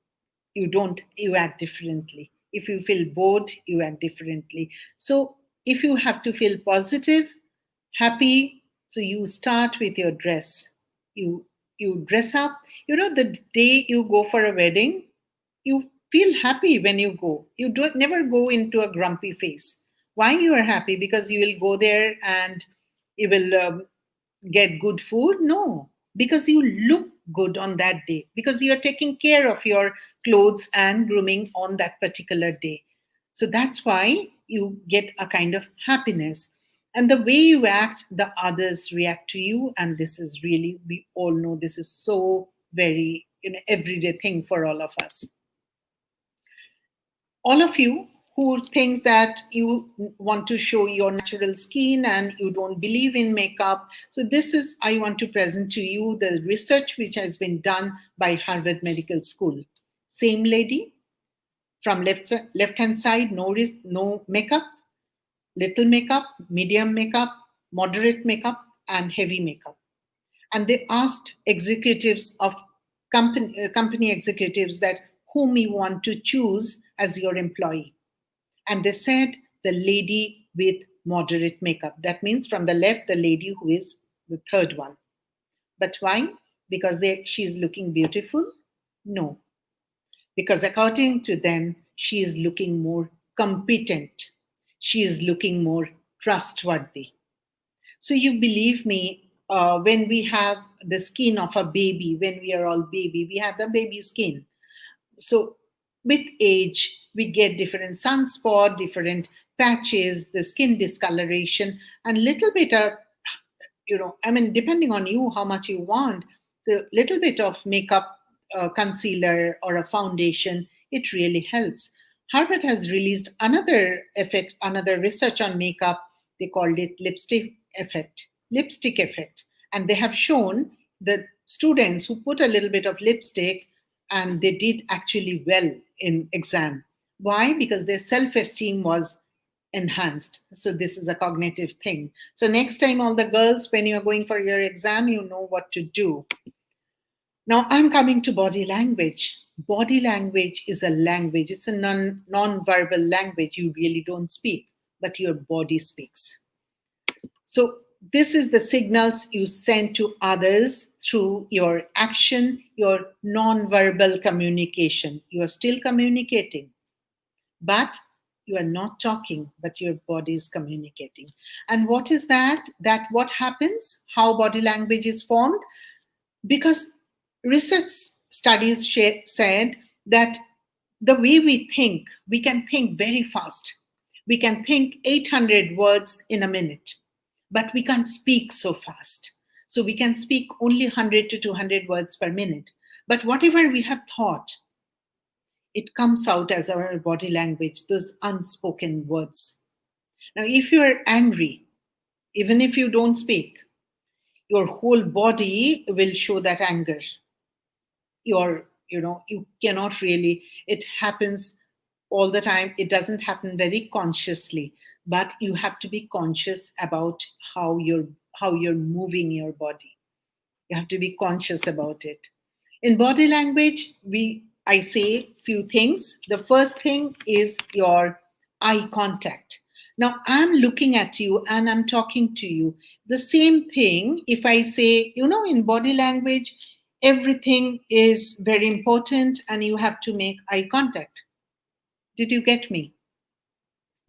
you act differently. If you feel bored, you act differently. So if you have to feel positive, happy, so you start with your dress. You dress up. You know, the day you go for a wedding, you feel happy when you go. You don't never go into a grumpy face. Why you are happy? Because you will go there and you will get good food? No, because you look good on that day, because you are taking care of your clothes and grooming on that particular day. So that's why you get a kind of happiness. And the way you act, the others react to you. And this is really, we all know this is so very, everyday thing for all of us. All of you who thinks that you want to show your natural skin and you don't believe in makeup, so this is, I want to present to you the research which has been done by Harvard Medical School. Same lady, from left hand side, no makeup, little makeup, medium makeup, moderate makeup, and heavy makeup. And they asked executives of company executives that whom you want to choose as your employee. And they said the lady with moderate makeup. That means from the left, the lady who is the third one. But why? Because she's looking beautiful? No. Because according to them, she is looking more competent. She is looking more trustworthy. So you believe me, when we have the skin of a baby, when we are all baby, we have the baby skin. So with age, we get different sunspot, different patches, the skin discoloration, and little bit of, I mean, depending on you, how much you want, the little bit of makeup, concealer, or a foundation, it really helps. Harvard has released another effect, another research on makeup. They called it lipstick effect. Lipstick effect. And they have shown that students who put a little bit of lipstick and they did actually well in exam. Why? Because their self-esteem was enhanced. So this is a cognitive thing. So next time, all the girls, when you're going for your exam, you know what to do. Now I'm coming to body language. Body language is a language. It's a non-verbal language. You really don't speak, but your body speaks. So this is the signals you send to others through your action, your non-verbal communication. You are still communicating, but you are not talking, but your body is communicating. And what is that? That what happens? How body language is formed? Because research studies said that the way we think, we can think very fast. We can think 800 words in a minute, but we can't speak so fast. So we can speak only 100 to 200 words per minute. But whatever we have thought, it comes out as our body language, those unspoken words. Now, if you are angry, even if you don't speak, your whole body will show that anger. You cannot really, it happens all the time. It doesn't happen very consciously, but you have to be conscious about how you're moving your body. You have to be conscious about it. In body language, I say few things. The first thing is your eye contact. Now I'm looking at you and I'm talking to you. The same thing, if I say, in body language, everything is very important and you have to make eye contact. Did you get me?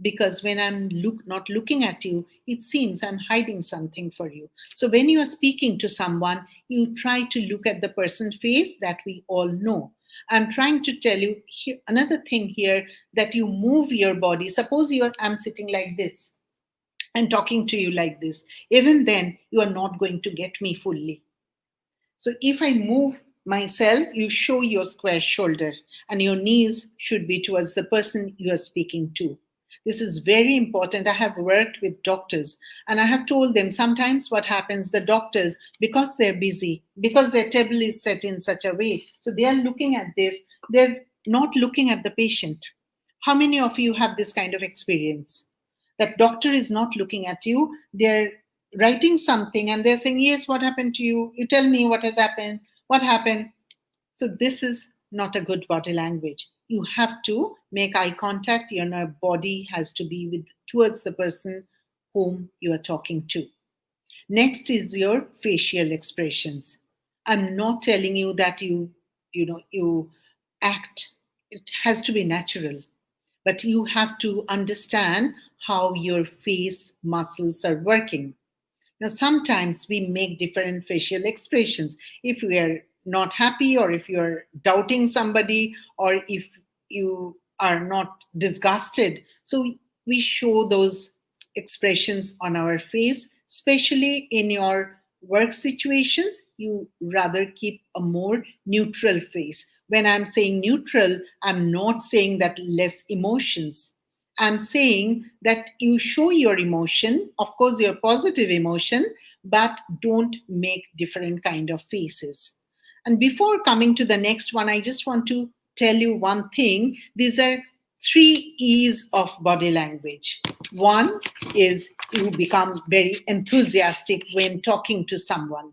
Because when I'm not looking at you, it seems I'm hiding something for you. So when you are speaking to someone, you try to look at the person's face, that we all know. I'm trying to tell you another thing here, that you move your body. Suppose I'm sitting like this and talking to you like this. Even then, you are not going to get me fully. So if I move myself, you show your square shoulder, and your knees should be towards the person you are speaking to. This is very important. I have worked with doctors, and I have told them sometimes what happens, the doctors, because they're busy, because their table is set in such a way, so they are looking at this, they're not looking at the patient. How many of you have this kind of experience? That doctor is not looking at you, they're writing something and they're saying, yes, what happened to you? You tell me what has happened. What happened? So this is not a good body language. You have to make eye contact. Your body has to be towards the person whom you are talking to. Next is your facial expressions. I'm not telling you that you act. It has to be natural, but you have to understand how your face muscles are working. Now, sometimes we make different facial expressions. If we are not happy, or if you're doubting somebody, or if you are not disgusted, so we show those expressions on our face, especially in your work situations. You rather keep a more neutral face. When I'm saying neutral, I'm not saying that less emotions. I'm saying that you show your emotion, of course, your positive emotion, but don't make different kind of faces. And before coming to the next one, I just want to tell you one thing. These are 3 E's of body language. One is you become very enthusiastic when talking to someone.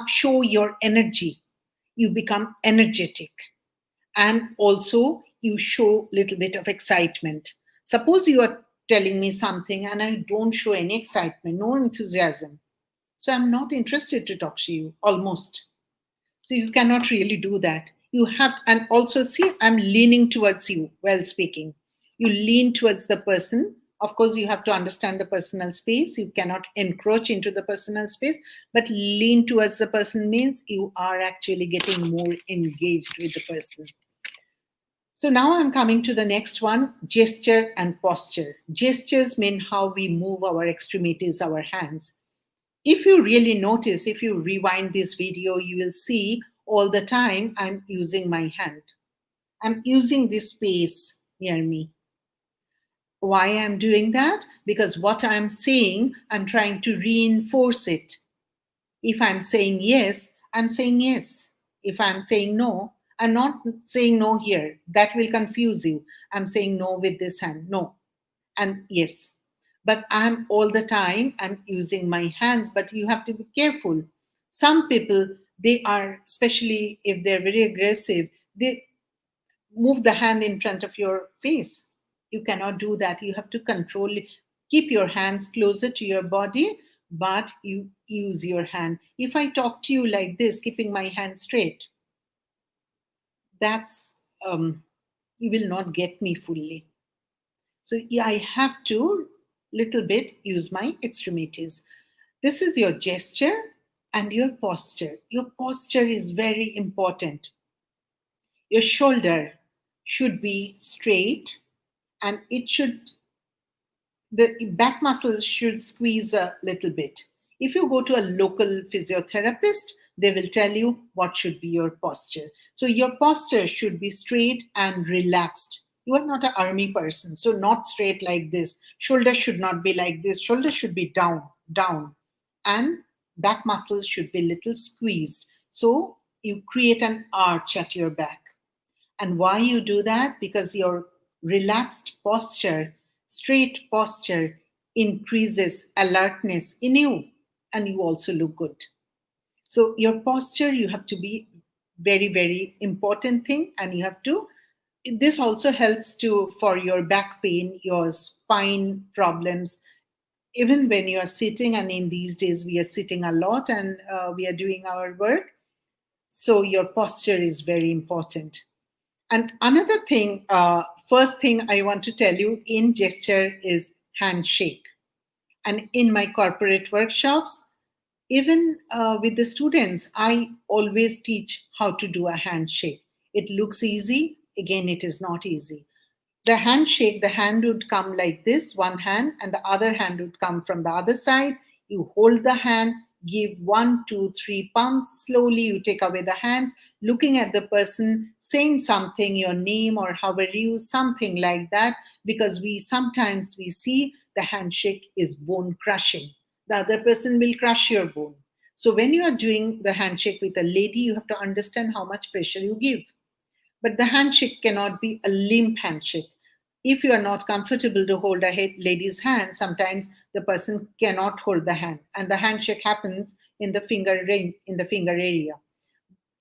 Show your energy. You become energetic, and also you show a little bit of excitement. Suppose you are telling me something and I don't show any excitement, no enthusiasm, so I'm not interested to talk to you, almost. So you cannot really do that. You have, and also see, I'm leaning towards you while speaking. You lean towards the person. Of course, you have to understand the personal space. You cannot encroach into the personal space, but lean towards the person means you are actually getting more engaged with the person. So now I'm coming to the next one, gesture and posture. Gestures mean how we move our extremities, our hands. If you really notice, if you rewind this video, you will see all the time I'm using my hand. I'm using this space near me. Why I'm doing that? Because what I'm saying, I'm trying to reinforce it. If I'm saying yes, I'm saying yes. If I'm saying no, I'm not saying no here. That will confuse you. I'm saying no with this hand, no, and yes. But I'm all the time, I'm using my hands, but you have to be careful. Some people, they are, especially if they're very aggressive, they move the hand in front of your face. You cannot do that. You have to control it. Keep your hands closer to your body, but you use your hand. If I talk to you like this, keeping my hand straight, that's you will not get me fully. So yeah, I have to little bit use my extremities. This is your gesture and your posture. Your posture is very important. Your shoulder should be straight, and the back muscles should squeeze a little bit. If you go to a local physiotherapist, they will tell you what should be your posture. So your posture should be straight and relaxed. You are not an army person, so not straight like this. Shoulder should not be like this. Shoulder should be down, down. And back muscles should be little squeezed. So you create an arch at your back. And why you do that? Because your relaxed posture, straight posture, increases alertness in you, and you also look good. So your posture, you have to be very, very important thing, and you have to. This also helps to for your back pain, your spine problems. Even when you are sitting, and in these days we are sitting a lot, and we are doing our work, so your posture is very important. And another thing, first thing I want to tell you in gesture is handshake. And in my corporate workshops, even with the students, I always teach how to do a handshake. It looks easy. Again, it is not easy. The handshake, the hand would come like this, one hand, and the other hand would come from the other side. You hold the hand, give 1, 2, 3 pumps. Slowly, you take away the hands, looking at the person, saying something, your name or how are you, something like that, because we sometimes we see the handshake is bone crushing. The other person will crush your bone. So when you are doing the handshake with a lady, you have to understand how much pressure you give. But the handshake cannot be a limp handshake. If you are not comfortable to hold a lady's hand, sometimes the person cannot hold the hand, and the handshake happens in the finger ring, in the finger area.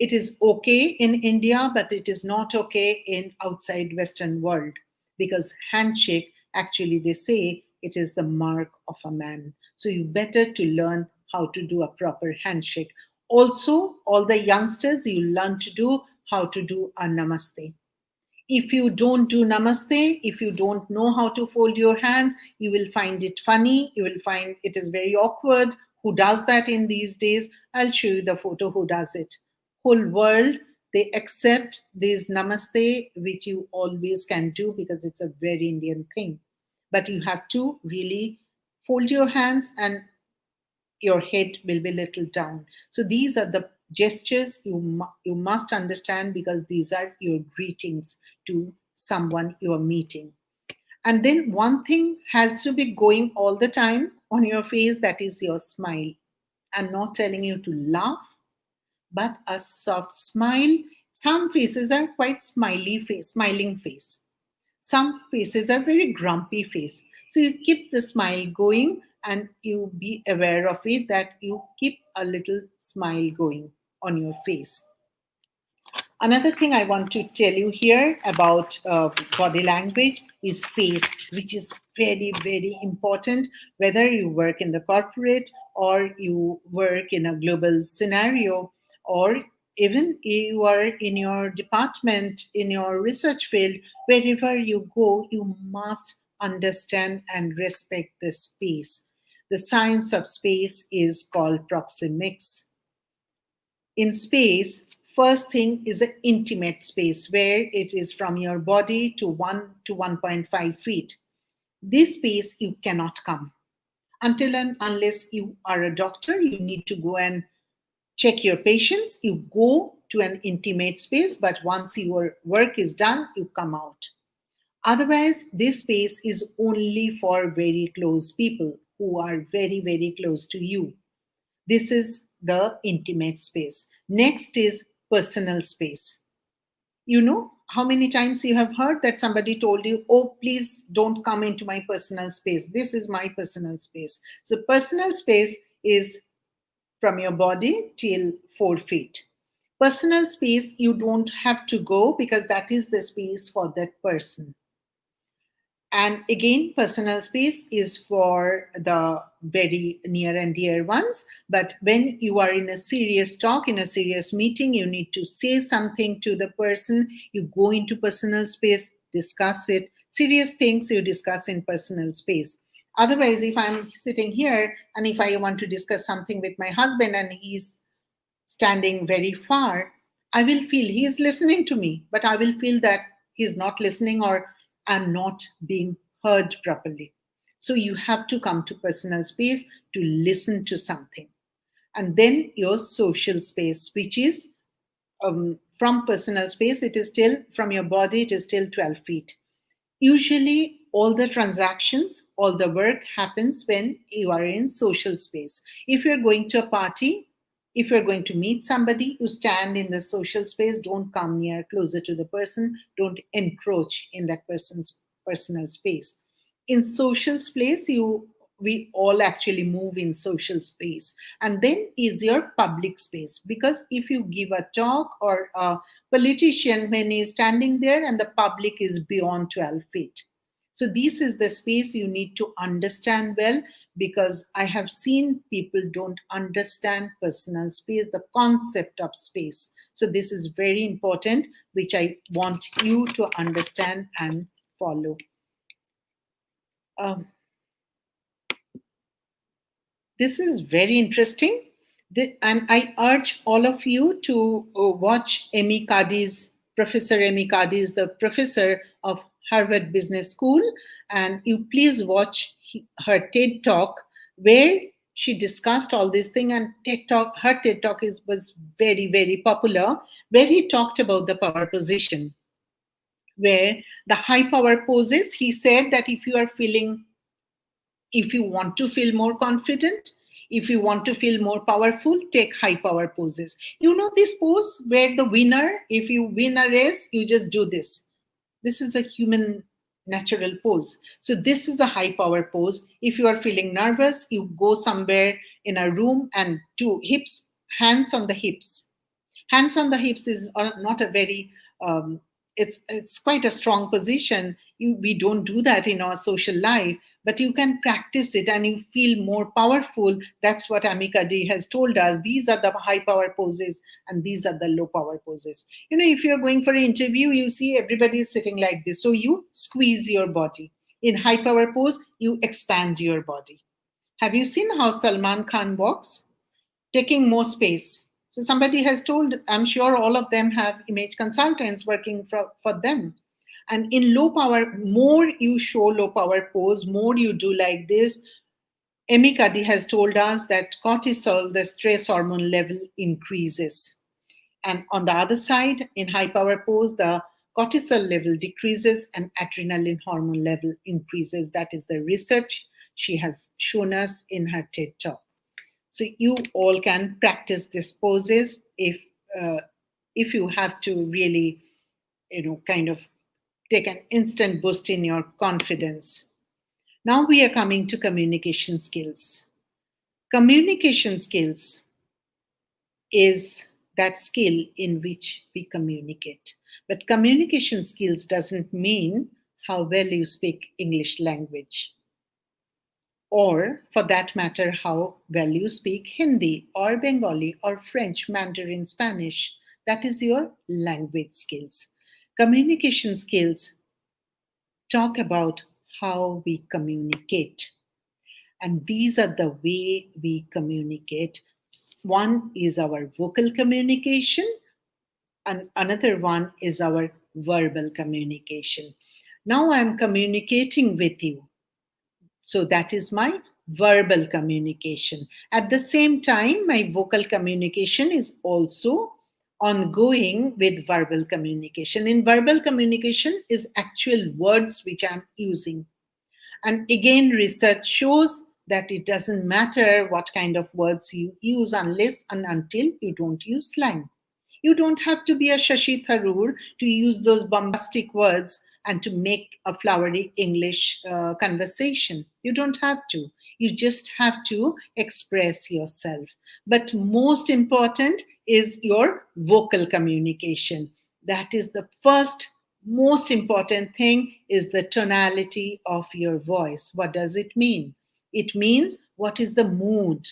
It is okay in India, but it is not okay in outside Western world, because handshake, actually they say it is the mark of a man. So you better to learn how to do a proper handshake. Also, all the youngsters, you learn to do how to do a namaste. If you don't do namaste, if you don't know how to fold your hands, you will find it funny. You will find it is very awkward. Who does that in these days? I'll show you the photo who does it. Whole world, they accept this namaste, which you always can do because it's a very Indian thing. But you have to really fold your hands and your head will be little down. So these are the gestures you must understand, because these are your greetings to someone you are meeting. And then one thing has to be going all the time on your face, that is your smile. I'm not telling you to laugh, but a soft smile. Some faces are quite smiling face. Some faces are very grumpy face. So you keep the smile going and you be aware of it, that you keep a little smile going on your face. Another thing I want to tell you here about body language is space, which is very, very important, whether you work in the corporate or you work in a global scenario, or even you are in your department, in your research field, wherever you go, you must understand and respect the space. The science of space is called proxemics. In space, first thing is an intimate space where it is from your body to 1 to 1.5 feet. This space you cannot come. Until and unless you are a doctor, you need to go and check your patients. You go to an intimate space, but once your work is done, you come out. Otherwise, this space is only for very close people who are very, very close to you. This is the intimate space. Next is personal space. You know how many times you have heard that somebody told you, oh, please don't come into my personal space. This is my personal space. So, personal space is from your body till 4 feet. Personal space, you don't have to go because that is the space for that person. And again, personal space is for the very near and dear ones. But when you are in a serious talk, in a serious meeting, you need to say something to the person. You go into personal space, discuss it. Serious things you discuss in personal space. Otherwise, if I'm sitting here and if I want to discuss something with my husband and he's standing very far, I will feel he is listening to me, but I will feel that he's not listening or I'm not being heard properly. So you have to come to personal space to listen to something. And then your social space, which is from personal space, it is still from your body, it is still 12 feet. Usually, all the transactions, all the work happens when you are in social space. If you're going to a party, if you're going to meet somebody, you stand in the social space, don't come near, closer to the person, don't encroach in that person's personal space. In social space, we all actually move in social space. And then is your public space, because if you give a talk or a politician when he's standing there and the public is beyond 12 feet, so this is the space you need to understand well, because I have seen people don't understand personal space, the concept of space. So this is very important, which I want you to understand and follow. um, this is very interesting. And I urge all of you to watch Amy Cuddy's Professor Amy Cuddy is the professor of Harvard Business School, and you please watch her TED Talk where she discussed all this thing. And her TED Talk was very, very popular, where he talked about the power position, where the high power poses. He said that if you want to feel more confident, if you want to feel more powerful, take high power poses. You know this pose where the winner, if you win a race, you just do this. This is a human natural pose. So this is a high power pose. If you are feeling nervous, you go somewhere in a room and do hips, hands on the hips. Hands on the hips is not a very it's quite a strong position. We don't do that in our social life, but you can practice it and you feel more powerful. That's what Amika D has told us. These are the high power poses and these are the low power poses. You know, if you're going for an interview, you see everybody is sitting like this. So you squeeze your body. In high power pose, you expand your body. Have you seen how Salman Khan walks? Taking more space. So somebody has told, I'm sure all of them have image consultants working for them. And in low power, more you show low power pose, more you do like this. Amy Cuddy has told us that cortisol, the stress hormone level, increases. And on the other side, in high power pose, the cortisol level decreases and adrenaline hormone level increases. That is the research she has shown us in her TED Talk. So you all can practice these poses if you have to really, kind of take an instant boost in your confidence. Now we are coming to communication skills. Communication skills is that skill in which we communicate. But communication skills doesn't mean how well you speak English language, or for that matter, how well you speak Hindi or Bengali or French, Mandarin, Spanish. That is your language skills. Communication skills talk about how we communicate. And these are the way we communicate. One is our vocal communication, and another one is our verbal communication. Now I'm communicating with you. So that is my verbal communication. At the same time, my vocal communication is also ongoing with verbal communication. In verbal communication is actual words which I'm using. And again, research shows that it doesn't matter what kind of words you use unless and until you don't use slang. You don't have to be a Shashi Tharoor to use those bombastic words and to make a flowery English conversation. You don't have to. You just have to express yourself. But most important is your vocal communication. That is the first most important thing, is the tonality of your voice. What does it mean? It means what is the mood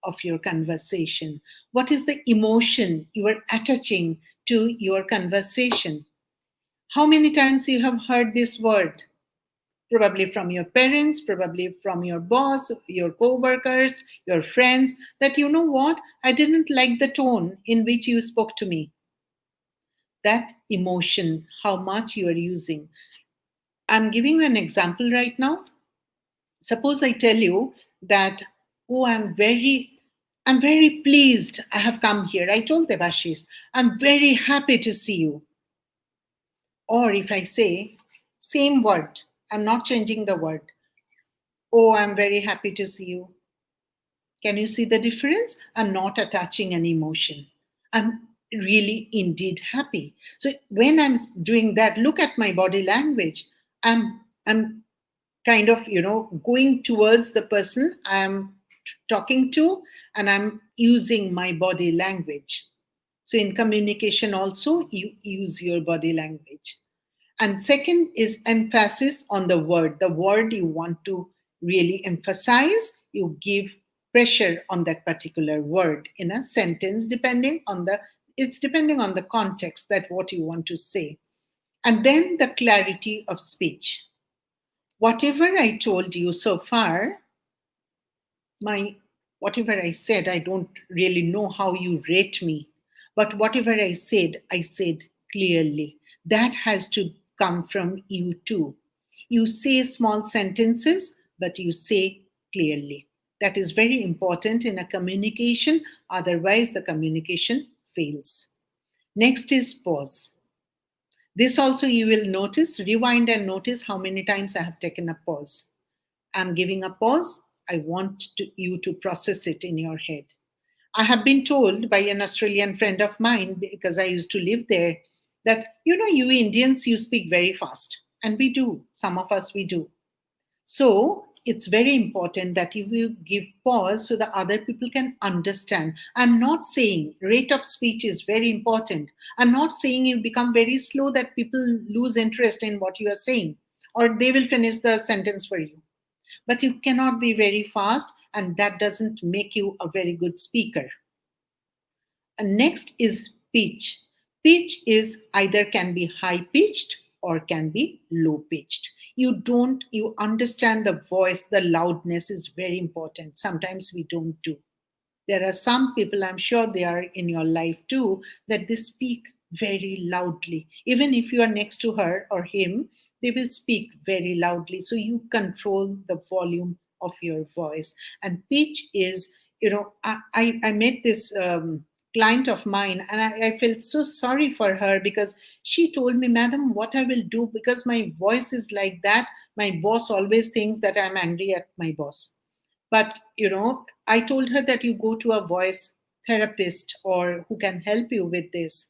of your conversation? What is the emotion you are attaching to your conversation? How many times you have heard this word? Probably from your parents, probably from your boss, your co-workers, your friends, that you know what? I didn't like the tone in which you spoke to me. That emotion, how much you are using. I'm giving you an example right now. Suppose I tell you that, oh, I'm very pleased I have come here. I told Devashis, I'm very happy to see you. Or if I say, same word, I'm not changing the word. Oh, I'm very happy to see you. Can you see the difference? I'm not attaching an emotion. I'm really indeed happy. So when I'm doing that, look at my body language. I'm kind of, going towards the person I'm talking to, and I'm using my body language. So in communication also, you use your body language. And second is emphasis on the word you want to really emphasize. You give pressure on that particular word in a sentence, depending on the context, that what you want to say. And then the clarity of speech. Whatever I told you so far, whatever I said, I don't really know how you rate me, but whatever I said clearly. That has to come from you too. You say small sentences, but you say clearly. That is very important in a communication, otherwise, the communication fails. Next is pause. This also you will notice, rewind and notice how many times I have taken a pause. I'm giving a pause. I want you to process it in your head. I have been told by an Australian friend of mine, because I used to live there, that, you Indians, you speak very fast. And we do. Some of us, we do. So it's very important that you will give pause so that other people can understand. I'm not saying rate of speech is very important. I'm not saying you become very slow that people lose interest in what you are saying or they will finish the sentence for you. But you cannot be very fast, and that doesn't make you a very good speaker. And next is pitch. Pitch is either can be high pitched or can be low pitched. You understand the voice, the loudness is very important. Sometimes we don't do. There are some people, I'm sure they are in your life too, that they speak very loudly. Even if you are next to her or him, they will speak very loudly. So you control the volume of your voice. And pitch is, I met this client of mine, and I felt so sorry for her because she told me, Madam, what I will do, because my voice is like that. My boss always thinks that I'm angry at my boss. But, I told her that you go to a voice therapist or who can help you with this.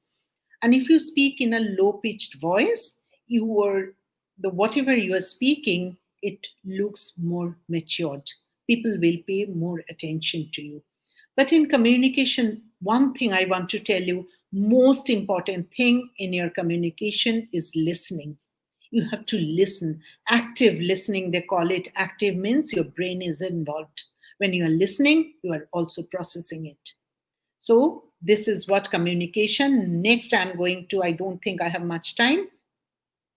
And if you speak in a low pitched voice, you are the whatever you are speaking, it looks more matured. People will pay more attention to you. But in communication, one thing I want to tell you, most important thing in your communication is listening. You have to listen. Active listening, they call it. Active means your brain is involved. When you are listening, you are also processing it. So this is what communication. Next, I don't think I have much time.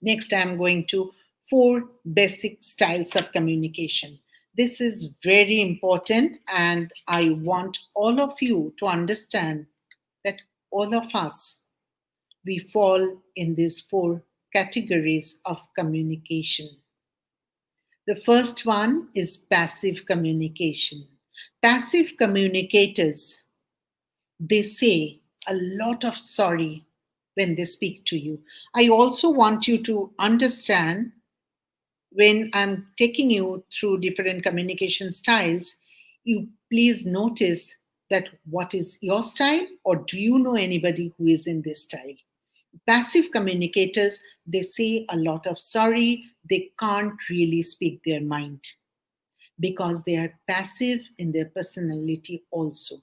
Next, I'm going to 4 basic styles of communication. This is very important, and I want all of you to understand that all of us, we fall in these 4 categories of communication. The first one is passive communication. Passive communicators, they say a lot of sorry when they speak to you. I also want you to understand, when I'm taking you through different communication styles, you please notice that what is your style, or do you know anybody who is in this style? Passive communicators, they say a lot of sorry. They can't really speak their mind because they are passive in their personality also.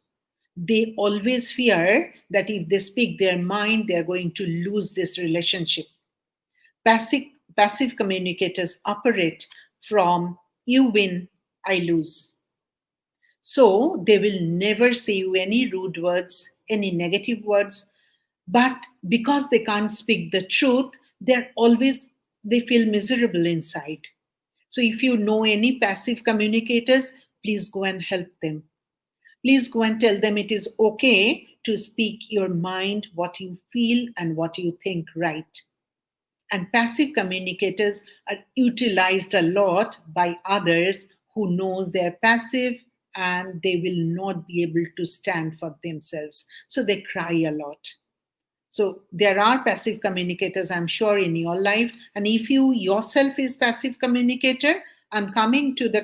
They always fear that if they speak their mind, they are going to lose this relationship. Passive, passive communicators operate from you win, I lose. So they will never say you any rude words, any negative words, but because they can't speak the truth, they feel miserable inside. So if you know any passive communicators, please go and help them. Please go and tell them it is okay to speak your mind, what you feel and what you think, right. And passive communicators are utilized a lot by others who knows they're passive and they will not be able to stand for themselves. So they cry a lot. So there are passive communicators, I'm sure, in your life. And if you yourself is passive communicator, I'm coming to the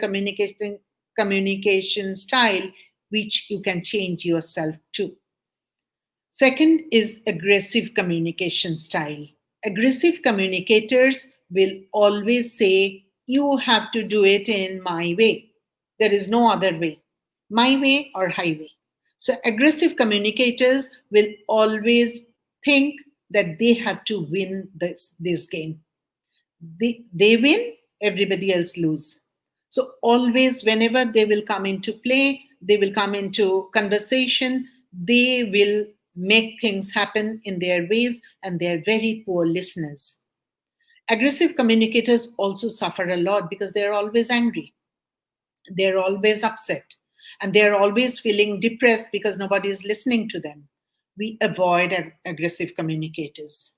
communication style, which you can change yourself to. Second is aggressive communication style. Aggressive communicators will always say, you have to do it in my way. There is no other way. My way or highway. So aggressive communicators will always think that they have to win this game. They win, everybody else lose. So always, whenever they will come into play, they will come into conversation, they will make things happen in their ways, and they're very poor listeners. Aggressive communicators also suffer a lot because they're always angry, they're always upset, and they're always feeling depressed because nobody is listening to them. We avoid aggressive communicators.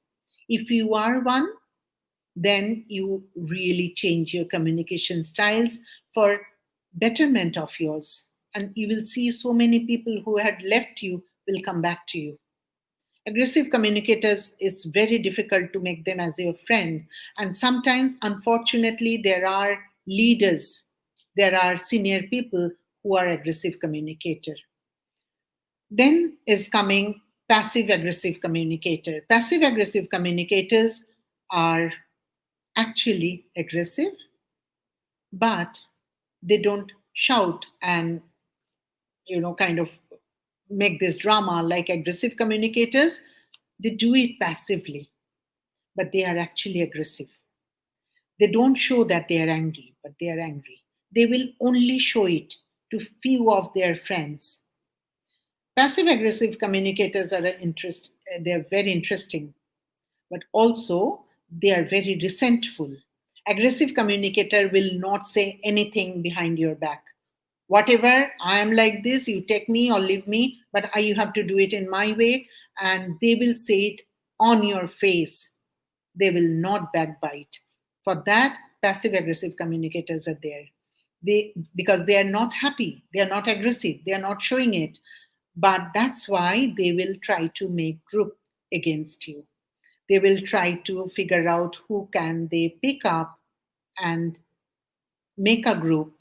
If you are one, then you really change your communication styles for betterment of yours. And you will see so many people who had left you will come back to you. Aggressive communicators, it's very difficult to make them as your friend. And sometimes, unfortunately, there are leaders, there are senior people who are aggressive communicator. Then is coming passive aggressive communicator. Passive aggressive communicators are actually aggressive, but they don't shout and kind of make this drama like aggressive communicators. They do it passively, but they are actually aggressive. They don't show that they are angry, but they are angry. They will only show it to few of their friends. Passive aggressive communicators are they're very interesting, but also they are very resentful. Aggressive communicator will not say anything behind your back. Whatever, I am like this, you take me or leave me, but you have to do it in my way, and they will say it on your face. They will not backbite. For that, passive aggressive communicators are there. Because they are not happy, they are not aggressive, they are not showing it. But that's why they will try to make group against you. They will try to figure out who can they pick up and make a group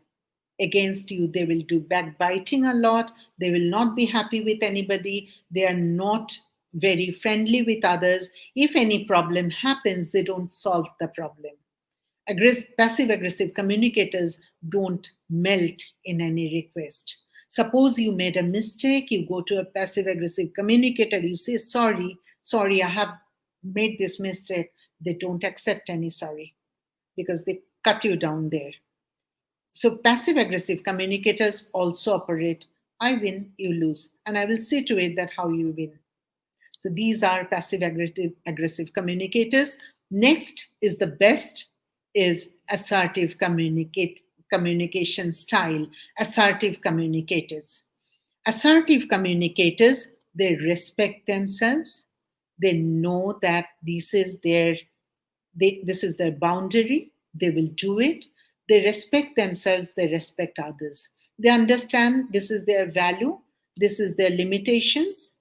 against you. They will do backbiting a lot. They will not be happy with anybody. They are not very friendly with others. If any problem happens, they don't solve the problem. Passive aggressive communicators don't melt in any request. Suppose you made a mistake, you go to a passive aggressive communicator, you say, sorry, I have made this mistake. They don't accept any sorry because they cut you down there. So, passive aggressive communicators also operate I win, you lose, and I will see to it that how you win. So, these are passive aggressive communicators. Next is the best is assertive communication style, assertive communicators. Assertive communicators, they respect themselves. They know that this is their boundary. They will do it. They respect themselves. They respect others. They understand this is their value. This is their limitations.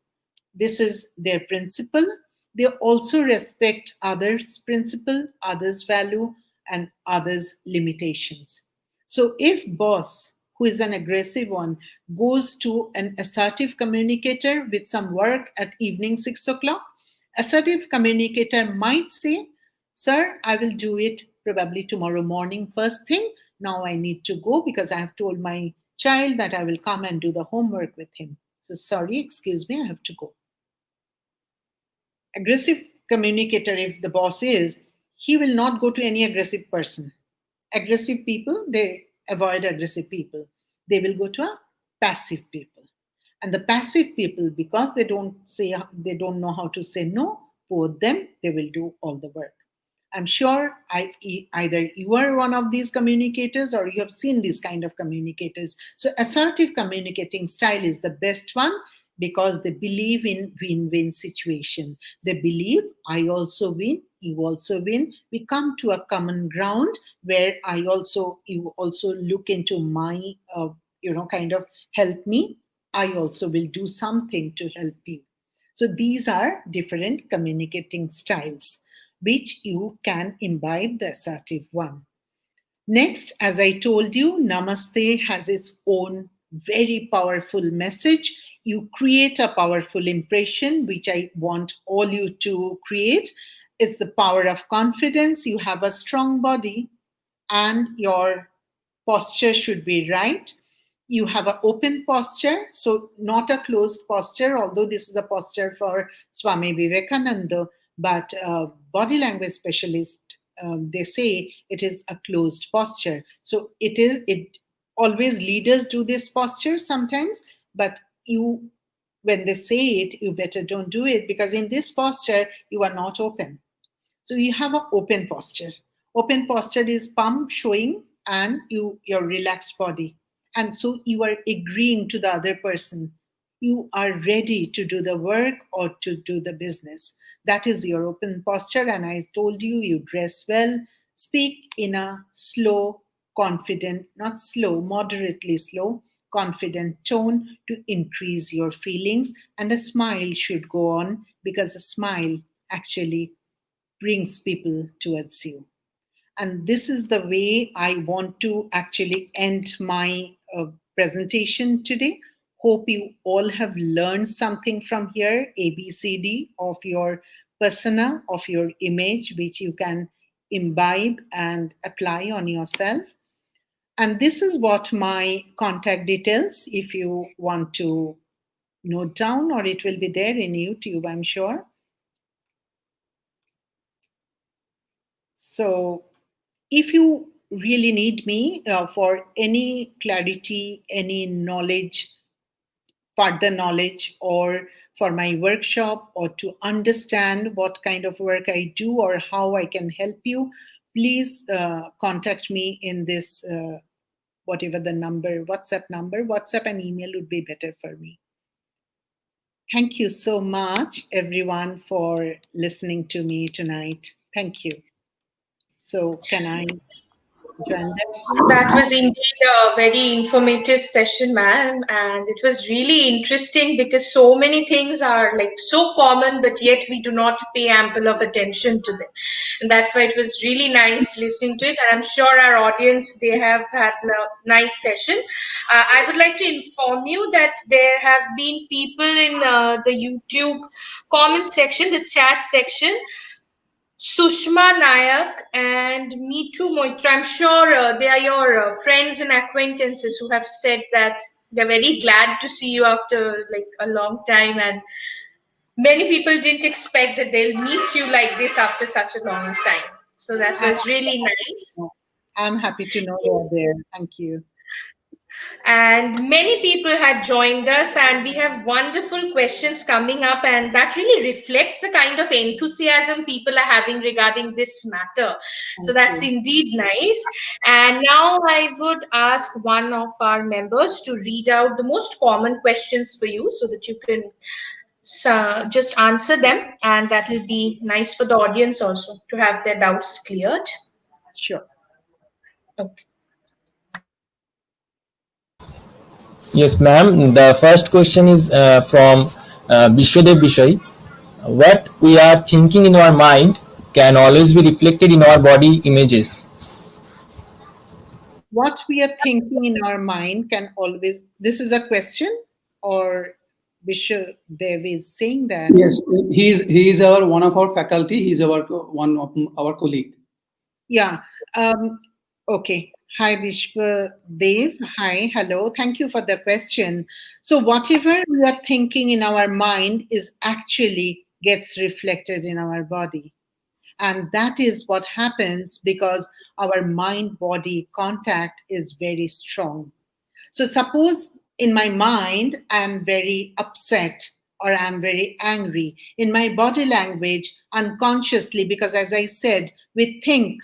This is their principle. They also respect others' principle, others' value, and others' limitations. So if boss, who is an aggressive one, goes to an assertive communicator with some work at evening 6 o'clock, assertive communicator might say, "Sir, I will do it probably tomorrow morning first thing. Now I need to go because I have told my child that I will come and do the homework with him. So sorry, excuse me, I have to go." Aggressive communicator, if the boss is, he will not go to any aggressive person. Aggressive people, they avoid aggressive people. They will go to a passive people. And the passive people, because they don't know how to say no, for them, they will do all the work. I'm sure either you are one of these communicators or you have seen these kind of communicators. So assertive communicating style is the best one because they believe in win-win situation. They believe I also win, you also win. We come to a common ground where you also look into my, kind of help me. I also will do something to help you. So these are different communicating styles which you can imbibe the assertive one. Next, as I told you, Namaste has its own very powerful message. You create a powerful impression, which I want all you to create. It's the power of confidence. You have a strong body and your posture should be right. You have an open posture, so not a closed posture, although this is a posture for Swami Vivekananda, but body language specialists, they say it is a closed posture. So it always leaders do this posture sometimes, but when they say it, you better don't do it because in this posture, you are not open. So you have an open posture. Open posture is palm showing and your relaxed body. And so you are agreeing to the other person. you are ready to do the work or to do the business. That is your open posture. And I told you, you dress well, speak in a slow, confident, not slow, moderately slow, confident tone to increase your feelings. And a smile should go on, because a smile actually brings people towards you. And this is the way I want to actually end my presentation today. Hope you all have learned something from here, ABCD of your persona, of your image, which you can imbibe and apply on yourself. And this is what my contact details, if you want to note down, or it will be there in YouTube, I'm sure. So if you really need me for any clarity, any knowledge, further knowledge, or for my workshop, or to understand what kind of work I do or how I can help you, please contact me in this, whatever the number, WhatsApp and email would be better for me. Thank you so much, everyone, for listening to me tonight. Thank you. So can I join them? That was indeed a very informative session, ma'am, and it was really interesting because so many things are like so common, but yet we do not pay ample of attention to them. And that's why it was really nice listening to it. And I'm sure our audience, they have had a nice session. I would like to inform you that there have been people in the YouTube comment section, the chat section, Sushma Nayak and Meetu Moitra. I'm sure they are your friends and acquaintances who have said that they're very glad to see you after like a long time, and many people didn't expect that they'll meet you like this after such a long time. So that was really nice. I'm happy to know you're there. Thank you. And many people had joined us, and we have wonderful questions coming up, and that really reflects the kind of enthusiasm people are having regarding this matter. So that's indeed nice. And now I would ask one of our members to read out the most common questions for you so that you can just answer them, and that will be nice for the audience also to have their doubts cleared. Sure. Okay. Yes, ma'am. The first question is from Bishodev Bishay. What we are thinking in our mind can always be reflected in our body images. What we are thinking in our mind can always, this is a question, or Bishop Dev is saying that? Yes, he is our one of our faculty. He is our one of our colleague. Yeah. Okay. Hi, Vishwa Dev. Hi. Hello. Thank you for the question. So whatever we are thinking in our mind is actually gets reflected in our body. And that is what happens because our mind-body contact is very strong. So suppose in my mind, I'm very upset or I'm very angry. In my body language, unconsciously, because as I said, we think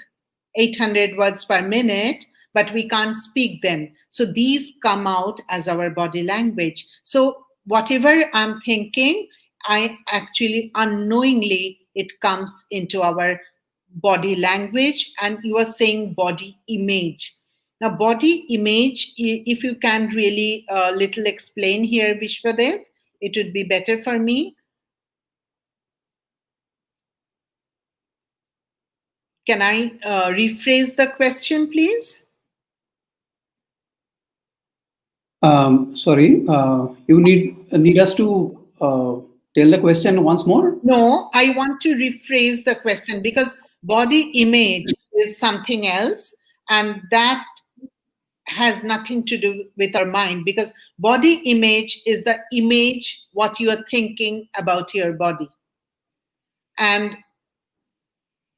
800 words per minute, but we can't speak them. So these come out as our body language. So whatever I'm thinking, I actually unknowingly, it comes into our body language. And you are saying body image. Now, body image, if you can really little explain here, Vishwadev, it would be better for me. Can I rephrase the question, please? Sorry, you need us to tell the question once more? No, I want to rephrase the question because body image is something else, and that has nothing to do with our mind, because body image is the image what you are thinking about your body. And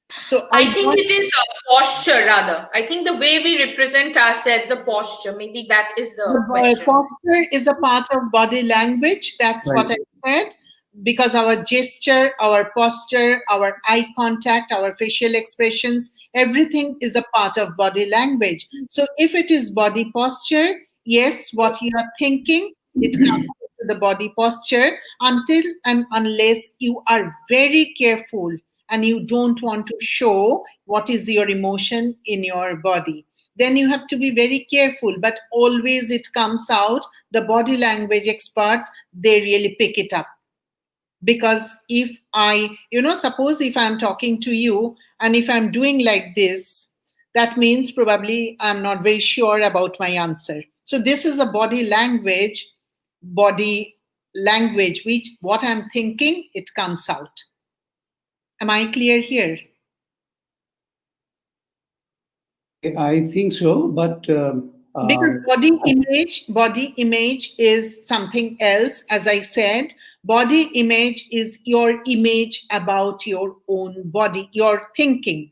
so I think it is a posture rather. I think the way we represent ourselves, the posture, maybe that is the question. Posture is a part of body language. That's Right. what I said. Because our gesture, our posture, our eye contact, our facial expressions, everything is a part of body language. So if it is body posture, yes, what you are thinking, it comes to the body posture until and unless you are very careful and you don't want to show what is your emotion in your body. Then you have to be very careful, but always it comes out. The body language experts, they really pick it up. Because if I, suppose if I'm talking to you and if I'm doing like this, that means probably I'm not very sure about my answer. So this is a body language, which what I'm thinking, it comes out. Am I clear here? I think so, but Because body image is something else. As I said, body image is your image about your own body, your thinking,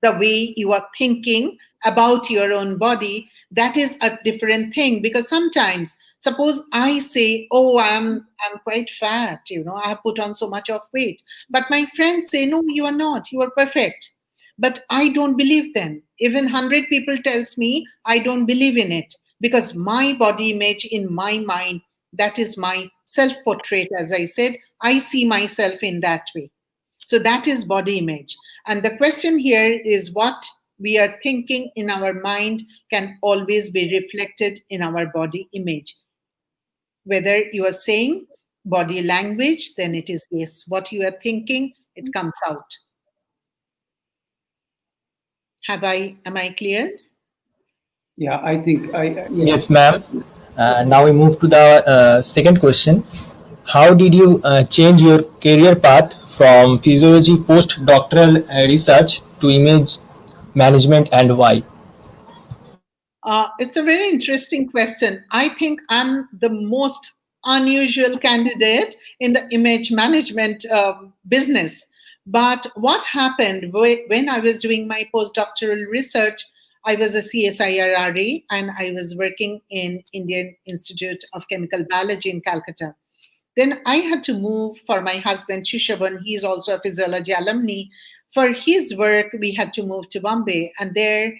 the way you are thinking about your own body. That is a different thing. Because sometimes, suppose I say, oh, I'm quite fat, I have put on so much of weight, but my friends say, no, you are not, you are perfect. But I don't believe them. Even 100 people tells me, I don't believe in it, because my body image in my mind, that is my self portrait. As I said, I see myself in that way. So that is body image. And the question here is, what we are thinking in our mind can always be reflected in our body image. Whether you are saying body language, then it is yes. What you are thinking, it comes out. Am I clear? yeah, I think Yes, ma'am. Now we move to the second question. How did you change your career path from physiology postdoctoral research to image management, and why? It's a very interesting question. I think I'm the most unusual candidate in the image management business. But what happened when I was doing my postdoctoral research? I was a CSIRRE and I was working in Indian Institute of Chemical Biology in Calcutta. Then I had to move for my husband, Shushavan. He's also a physiology alumni. For his work, we had to move to Bombay, and there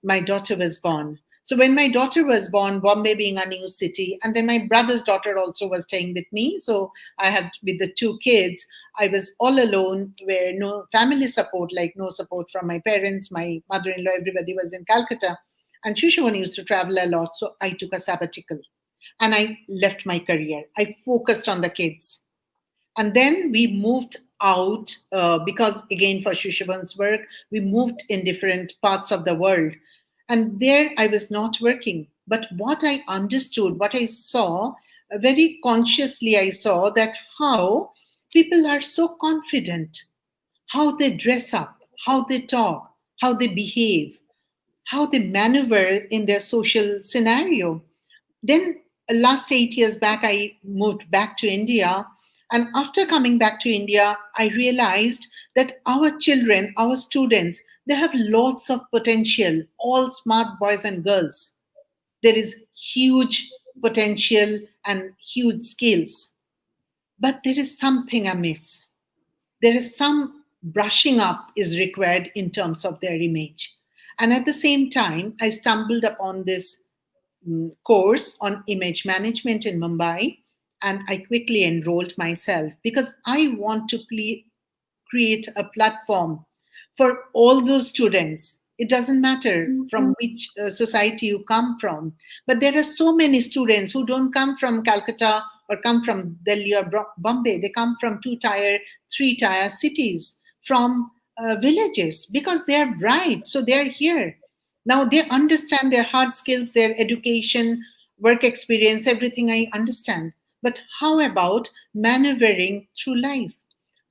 my daughter was born. So when my daughter was born, Bombay being a new city, and then my brother's daughter also was staying with me. So I had, with the two kids, I was all alone, where no family support, like no support from my parents, my mother-in-law, everybody was in Calcutta. And Shushavan used to travel a lot, so I took a sabbatical and I left my career. I focused on the kids. And then we moved out because, again, for Shushavan's work, we moved in different parts of the world. And there I was not working. But what I understood, what I saw, very consciously, I saw that how people are so confident, how they dress up, how they talk, how they behave, how they maneuver in their social scenario. Then last 8 years back, I moved back to India. And after coming back to India, I realized that our children, our students, they have lots of potential, all smart boys and girls. There is huge potential and huge skills. But there is something amiss. There is some brushing up is required in terms of their image. And at the same time, I stumbled upon this course on image management in Mumbai, and I quickly enrolled myself because I want to create a platform for all those students. It doesn't matter from which society you come from, but there are so many students who don't come from Calcutta or come from Delhi or Bombay. They come from 2-tier, 3-tier cities, from villages, because they are bright. So they are here. Now they understand their hard skills, their education, work experience, everything I understand. But how about maneuvering through life?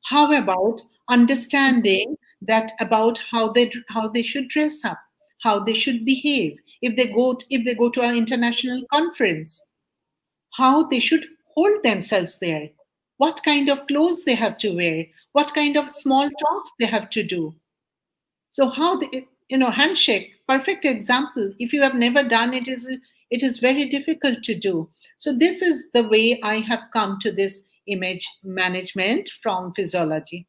How about understanding that about how they should dress up, how they should behave if they go to an international conference, how they should hold themselves there, what kind of clothes they have to wear, what kind of small talks they have to do. So how they, handshake, perfect example. If you have never done it, it is very difficult to do. So this is the way I have come to this image management from physiology.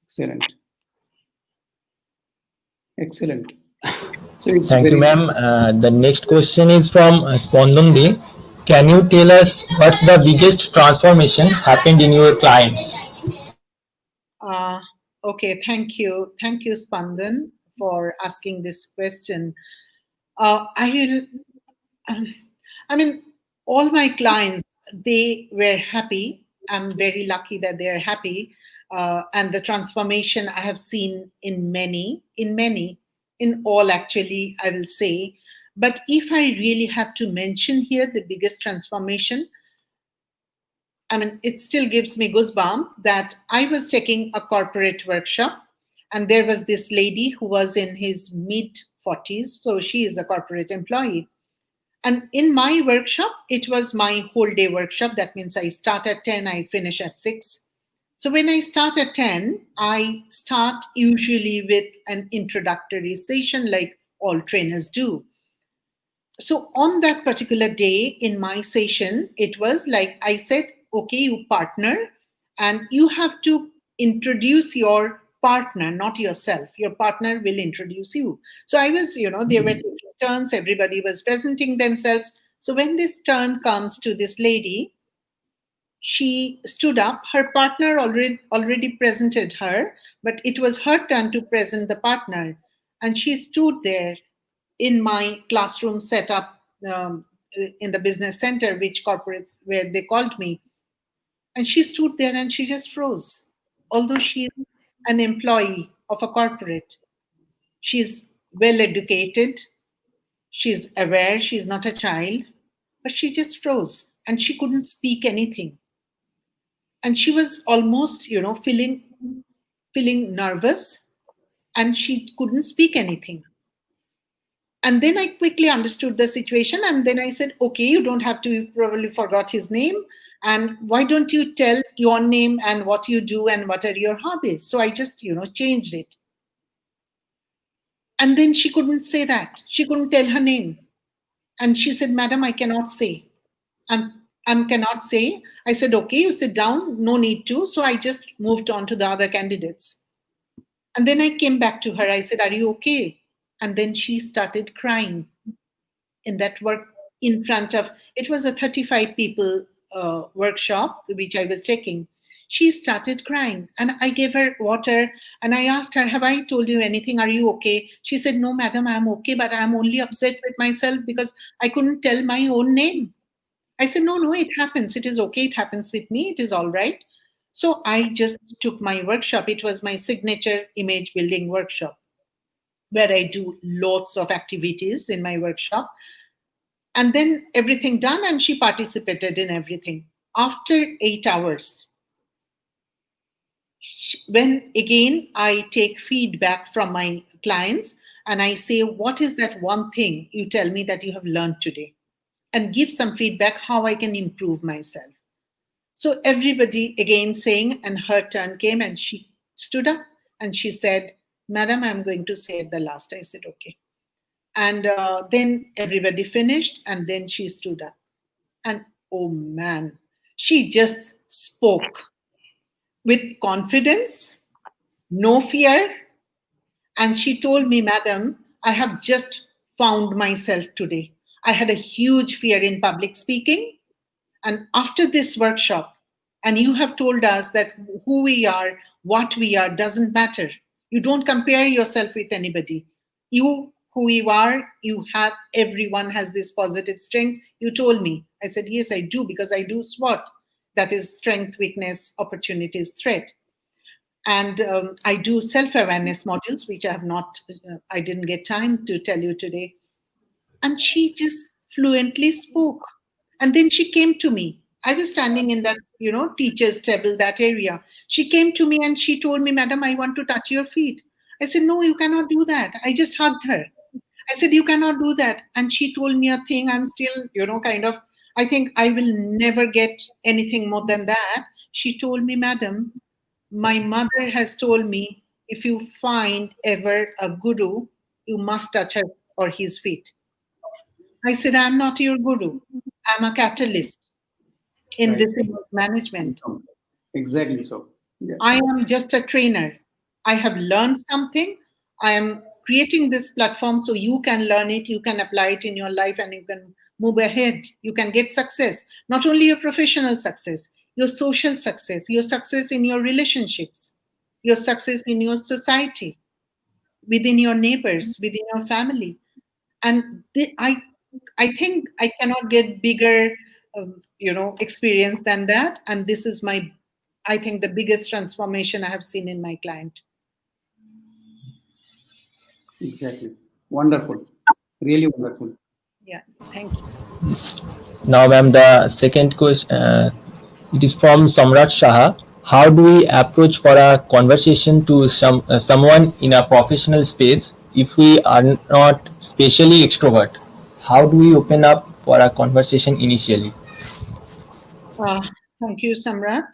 excellent. Excellent. So it's Thank you, very ma'am. The next question is from Spondan De. Can you tell us what's the biggest transformation happened in your clients? Uh, okay, thank you. Thank you, Spandan, for asking this question. I will, um, I mean, all my clients, they were happy. I'm very lucky that they are happy. And the transformation I have seen in all actually, I will say. But if I really have to mention here the biggest transformation, I mean, it still gives me goosebumps that I was taking a corporate workshop, and there was this lady who was in his mid 40s. So she is a corporate employee. And in my workshop, it was my whole day workshop. That means I start at 10, I finish at 6. So when I start at 10, I start usually with an introductory session like all trainers do. So on that particular day in my session, it was like I said, okay, you partner, and you have to introduce your partner, not yourself. Your partner will introduce you. So I was, they were taking turns, everybody was presenting themselves. So when this turn comes to this lady, she stood up. Her partner already presented her, but it was her turn to present the partner. And she stood there in my classroom setup, in the business center, which corporates where they called me. And she stood there and she just froze. Although she's an employee of a corporate, she's well educated, she's aware, she's not a child, but she just froze and she couldn't speak anything. And she was almost, feeling nervous, and she couldn't speak anything. And then I quickly understood the situation. And then I said, okay, you don't have to, you probably forgot his name. And why don't you tell your name and what you do and what are your hobbies? So I just, changed it. And then she couldn't say that. She couldn't tell her name. And she said, Madam, I cannot say. I'm cannot say. I said, okay, you sit down. No need to. So I just moved on to the other candidates. And then I came back to her. I said, are you okay? And then she started crying in that work in front of, it was a 35 people workshop which I was taking. She started crying and I gave her water and I asked her, have I told you anything? Are you okay? She said, no, madam, I'm okay, but I'm only upset with myself because I couldn't tell my own name. I said, no, it happens. It is okay. It happens with me. It is all right. So I just took my workshop. It was my signature image building workshop where I do lots of activities in my workshop. And then everything done, and she participated in everything. After 8 hours, when again I take feedback from my clients and I say, what is that one thing you tell me that you have learned today? And give some feedback how I can improve myself. So everybody again saying, and her turn came and she stood up and she said, Madam, I'm going to say at the last. I said, okay. And then everybody finished and then she stood up. And oh man, she just spoke with confidence, no fear. And she told me, Madam, I have just found myself today. I had a huge fear in public speaking. And after this workshop, and you have told us that who we are, what we are, doesn't matter. You don't compare yourself with anybody. You, who you are, you have, everyone has this positive strengths. You told me. I said, yes, I do, because I do SWOT. That is strength, weakness, opportunities, threat. And I do self-awareness modules, which I have not, I didn't get time to tell you today. And she just fluently spoke. And then she came to me. I was standing in that, teacher's table, that area. She came to me and she told me, Madam, I want to touch your feet. I said, no, you cannot do that. I just hugged her. I said, you cannot do that. And she told me a thing. I'm still, I think I will never get anything more than that. She told me, Madam, my mother has told me, if you find ever a guru, you must touch her or his feet. I said, I'm not your guru. I'm a catalyst in Right. this management. Exactly so. Yeah. I am just a trainer. I have learned something. I am creating this platform so you can learn it, you can apply it in your life, and you can move ahead, you can get success. Not only your professional success, your social success, your success in your relationships, your success in your society, within your neighbors, within your family. And I think I cannot get bigger, experience than that. And this is my, I think, the biggest transformation I have seen in my client. Exactly. Wonderful. Really wonderful. Yeah, thank you. Now, ma'am, the second question, it is from Samrat Shah. How do we approach for a conversation to someone in a professional space if we are not specially extrovert? How do we open up for a conversation initially? Uh, Thank you, Samrat.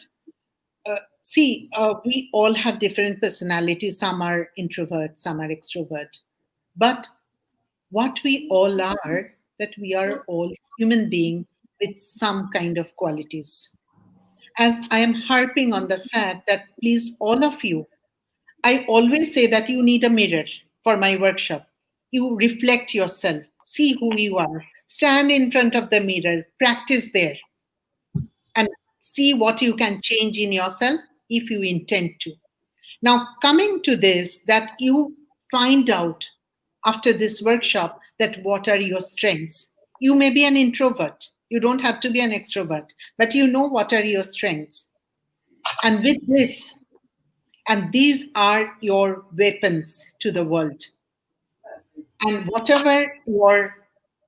See, we all have different personalities. Some are introvert, some are extrovert. But what we all are, that we are all human beings with some kind of qualities. As I am harping on the fact that please, all of you, I always say that you need a mirror for my workshop. You reflect yourself, see who you are, stand in front of the mirror, practice there, and see what you can change in yourself if you intend to. Now, coming to this, that you find out after this workshop that what are your strengths. You may be an introvert, you don't have to be an extrovert, but you know what are your strengths. And with this, and these are your weapons to the world. And whatever your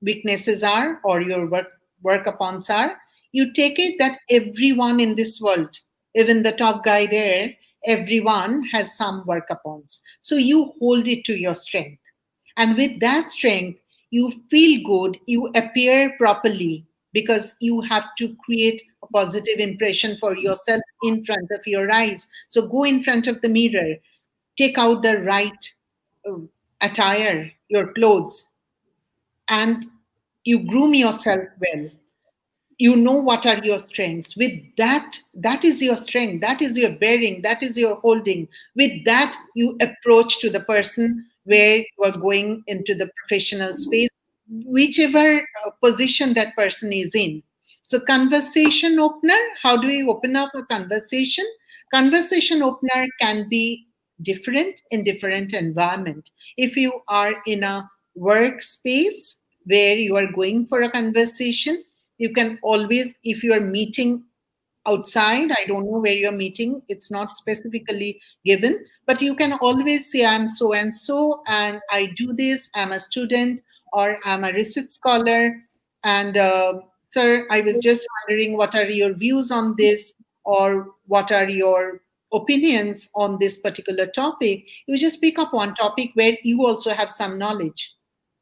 weaknesses are or your work upons are, you take it that everyone in this world, even the top guy there, everyone has some work upons. So you hold it to your strength. And with that strength, you feel good, you appear properly because you have to create a positive impression for yourself in front of your eyes. So go in front of the mirror, take out the right uh, attire, your clothes, and you groom yourself well. You know what are your strengths. With that, that is your strength, that is your bearing, that is your holding. With that, you approach to the person where you are going into the professional space, whichever position that person is in. So conversation opener, how do we open up a conversation? Conversation opener can be different in different environment. If you are in a workspace where you are going for a conversation, you can always, if you are meeting outside, I don't know where you're meeting, it's not specifically given, but you can always say, I'm so and so, and I do this, I'm a student, or I'm a research scholar, and sir, I was just wondering what are your views on this, or what are your opinions on this particular topic. You just pick up one topic where you also have some knowledge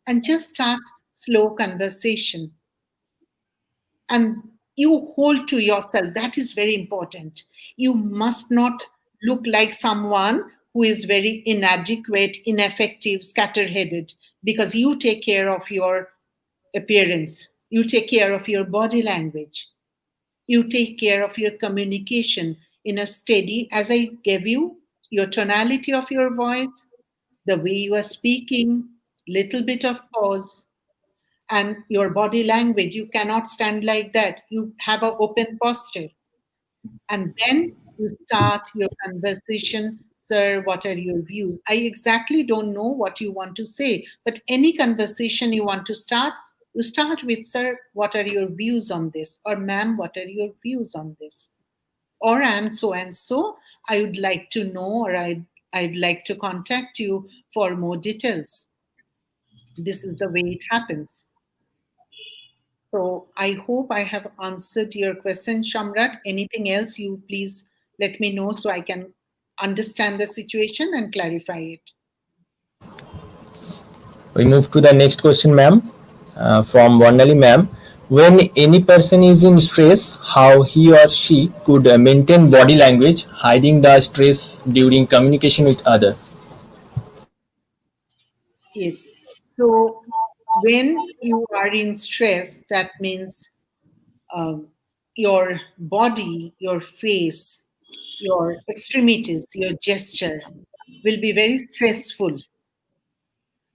and just start slow conversation, and you hold to yourself. That is very important. You must not look like someone who is very inadequate, ineffective, scatterheaded, because you take care of your appearance, you take care of your body language, you take care of your communication in a steady, as I gave you, your tonality of your voice, the way you are speaking, little bit of pause, and your body language. You cannot stand like that. You have an open posture. And then you start your conversation. Sir, what are your views? I exactly don't know what you want to say, but any conversation you want to start, you start with, sir, what are your views on this? Or, ma'am, what are your views on this? Or, I'm so and so. I would like to know, or I'd like to contact you for more details. This is the way it happens. So I hope I have answered your question, Shamrat. Anything else, you please let me know so I can understand the situation and clarify it. We move to the next question, ma'am, from Swarnali ma'am. When any person is in stress, how he or she could maintain body language, hiding the stress during communication with others? Yes. So when you are in stress, that means um, your body, your face, your extremities, your gesture will be very stressful.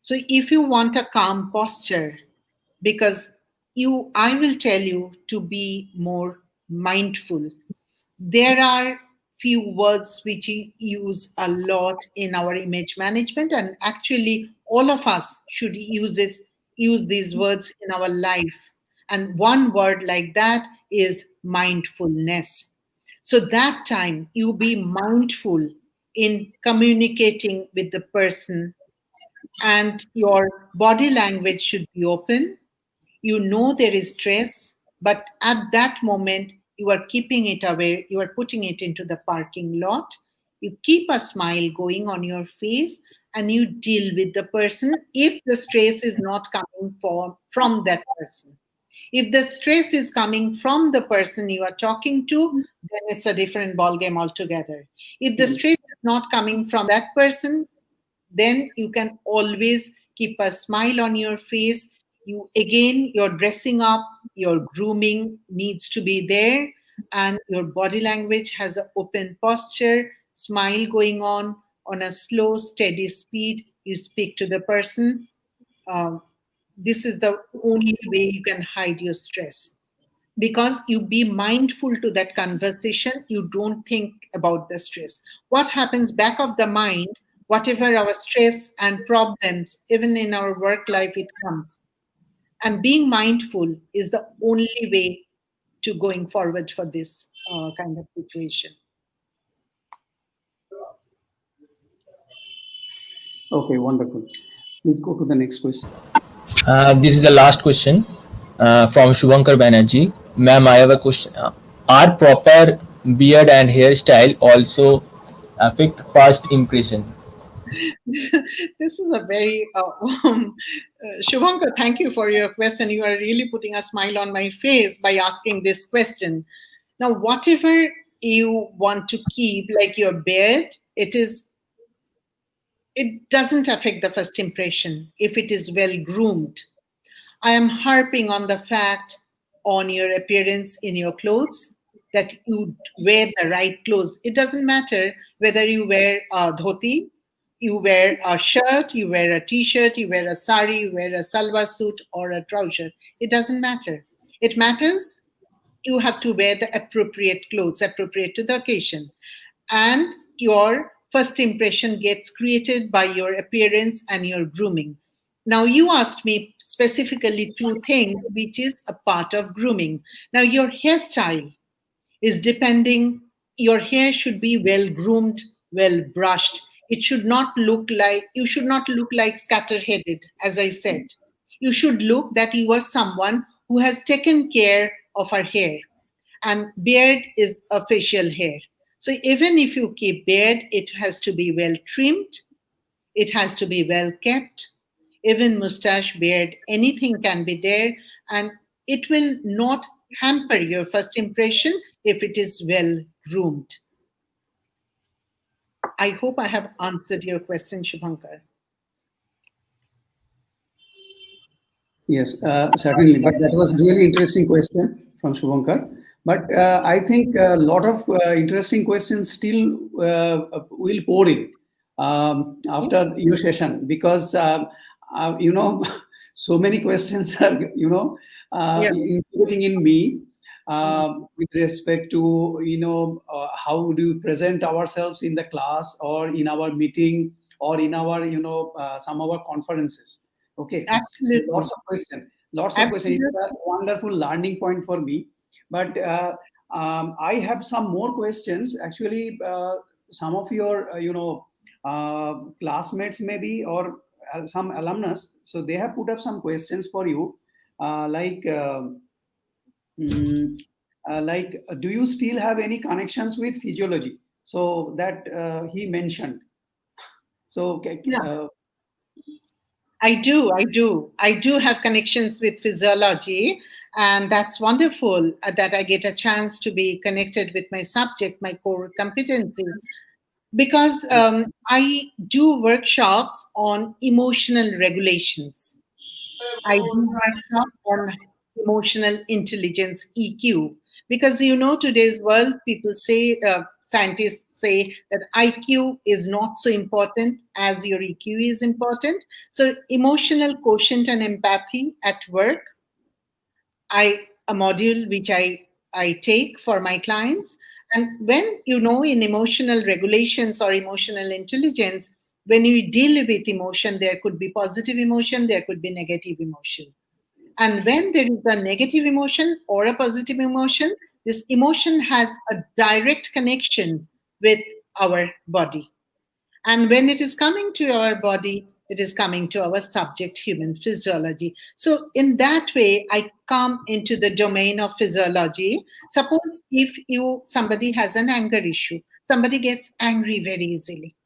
So if you want a calm posture, because I will tell you to be more mindful. There are few words which we use a lot in our image management, and actually all of us should use these words in our life. And one word like that is mindfulness. So that time you be mindful in communicating with the person, and your body language should be open. You know there is stress, but at that moment you are keeping it away, you are putting it into the parking lot. You keep a smile going on your face, and you deal with the person if the stress is not coming from that person. If the stress is coming from the person you are talking to, then it's a different ballgame altogether. If the stress is not coming from that person, then you can always keep a smile on your face. You again, your dressing up, your grooming needs to be there, and your body language has an open posture, smile going on a slow steady speed. You speak to the person. um, this is the only way you can hide your stress, because you be mindful to that conversation. You don't think about the stress, what happens back of the mind, whatever our stress and problems, even in our work life it comes. And being mindful is the only way to going forward for this kind of situation. Okay, wonderful. Please go to the next question. This is the last question from Shubhankar Banerjee. Ma'am, I have a question. Are proper beard and hairstyle also affect first impression? This is a very Shubhankar, thank you for your question. You are really putting a smile on my face by asking this question. Now, whatever you want to keep, like your beard, it doesn't affect the first impression if it is well groomed. I am harping on the fact on your appearance in your clothes, that you wear the right clothes. It doesn't matter whether you wear a dhoti, you wear a shirt, you wear a t-shirt, you wear a sari, you wear a salwar suit or a trouser. It doesn't matter. It matters you have to wear the appropriate clothes, appropriate to the occasion. And your first impression gets created by your appearance and your grooming. Now, you asked me specifically two things, which is a part of grooming. Now, your hairstyle is depending, your hair should be well groomed, well brushed. It should not look like, you should not look like scatter-headed, as I said. You should look that you are someone who has taken care of her hair. And beard is a facial hair. So even if you keep beard, it has to be well trimmed, it has to be well kept. Even mustache, beard, anything can be there, and it will not hamper your first impression if it is well groomed. I hope I have answered your question, Shubhankar. Yes, certainly. But that was really interesting question from Shubhankar. But I think a lot of interesting questions still will pour in after your session, because so many questions are Yeah. including in me with respect to how do you present ourselves in the class or in our meeting or in our some of our conferences. Okay, so Absolutely. lots of questions. It's Absolutely. a wonderful learning point for me. But I have some more questions. Actually, some of your classmates maybe, or some alumnus. So they have put up some questions for you, like. Mm, do you still have any connections with physiology? So that he mentioned. So, okay, Yeah, I do. I do. I do have connections with physiology, and that's wonderful that I get a chance to be connected with my subject, my core competency, because I do workshops on emotional regulations. I do workshop on emotional intelligence, EQ, because today's world, people say, scientists say that IQ is not so important as your EQ is important. So emotional quotient and empathy at work a module which I take for my clients. And when in emotional regulations or emotional intelligence, when you deal with emotion, there could be positive emotion, there could be negative emotion. And when there is a negative emotion or a positive emotion, this emotion has a direct connection with our body. And when it is coming to our body, it is coming to our subject, human physiology. So, in that way, I come into the domain of physiology. Suppose if somebody has an anger issue, somebody gets angry very easily,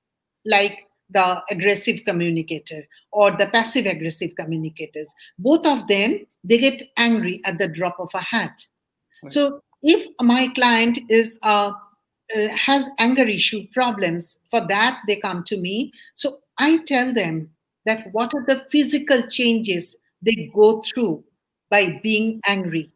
like the aggressive communicator or the passive aggressive communicators. Both of them, they get angry at the drop of a hat. Right. So if my client has anger issue problems, for that they come to me. So I tell them that what are the physical changes they go through by being angry.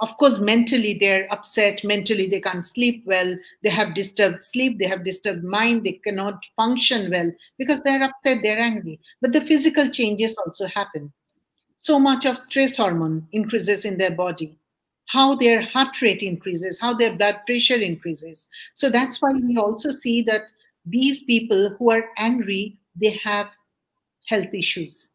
Of course, mentally they're upset, mentally they can't sleep well, they have disturbed sleep, they have disturbed mind, they cannot function well because they're upset, they're angry. But the physical changes also happen. So much of stress hormone increases in their body, how their heart rate increases, how their blood pressure increases. So that's why we also see that these people who are angry, they have health issues.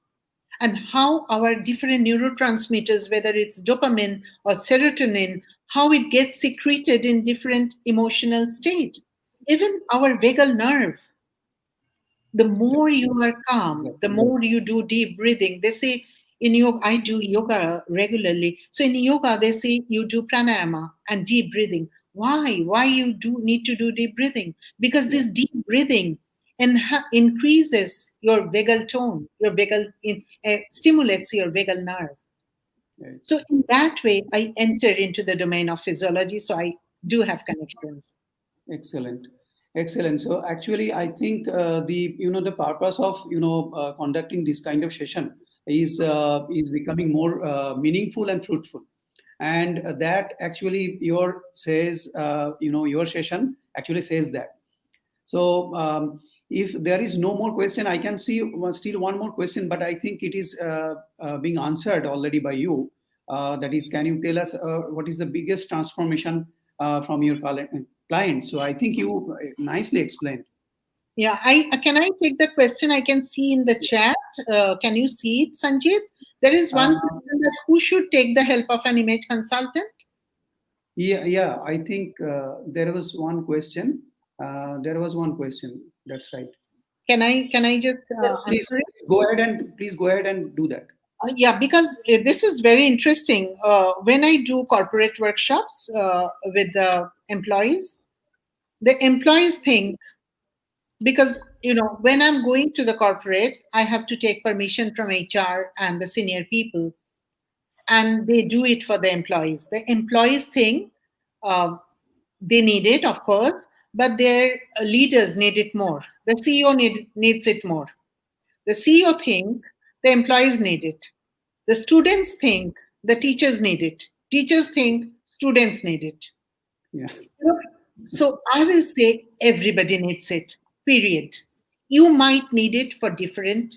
And how our different neurotransmitters, whether it's dopamine or serotonin, how it gets secreted in different emotional state. Even our vagal nerve, the more you are calm, the Exactly. more you do deep breathing. They say in yoga, I do yoga regularly. So in yoga, they say you do pranayama and deep breathing. Why? Why you do need to do deep breathing? Because Yeah. this deep breathing increases your vagal tone, your stimulates your vagal nerve. Right. So in that way, I enter into the domain of physiology. So I do have connections. Excellent, excellent. So actually, I think the purpose of conducting this kind of session is becoming more meaningful and fruitful, and that actually your session actually says that. So if there is no more question, I can see still one more question, but I think it is being answered already by you. That is, can you tell us what is the biggest transformation from your clients? So I think you nicely explained. Yeah, I can I take the question I can see in the chat. Can you see it, Sanjeev? There is one Uh, question that who should take the help of an image consultant? yeah, yeah. I think there was one question. There was one question. That's right. Can I just Yes, please, answer it? please go ahead and do that. Yeah, because this is very interesting. When I do corporate workshops with the employees think, because when I'm going to the corporate, I have to take permission from HR and the senior people, and they do it for the employees. The employees think uh, they need it, of course, but their leaders need it more. The CEO needs it more. The CEO think the employees need it. The students think the teachers need it. Teachers think students need it. Yeah. So I will say everybody needs it, period. You might need it for different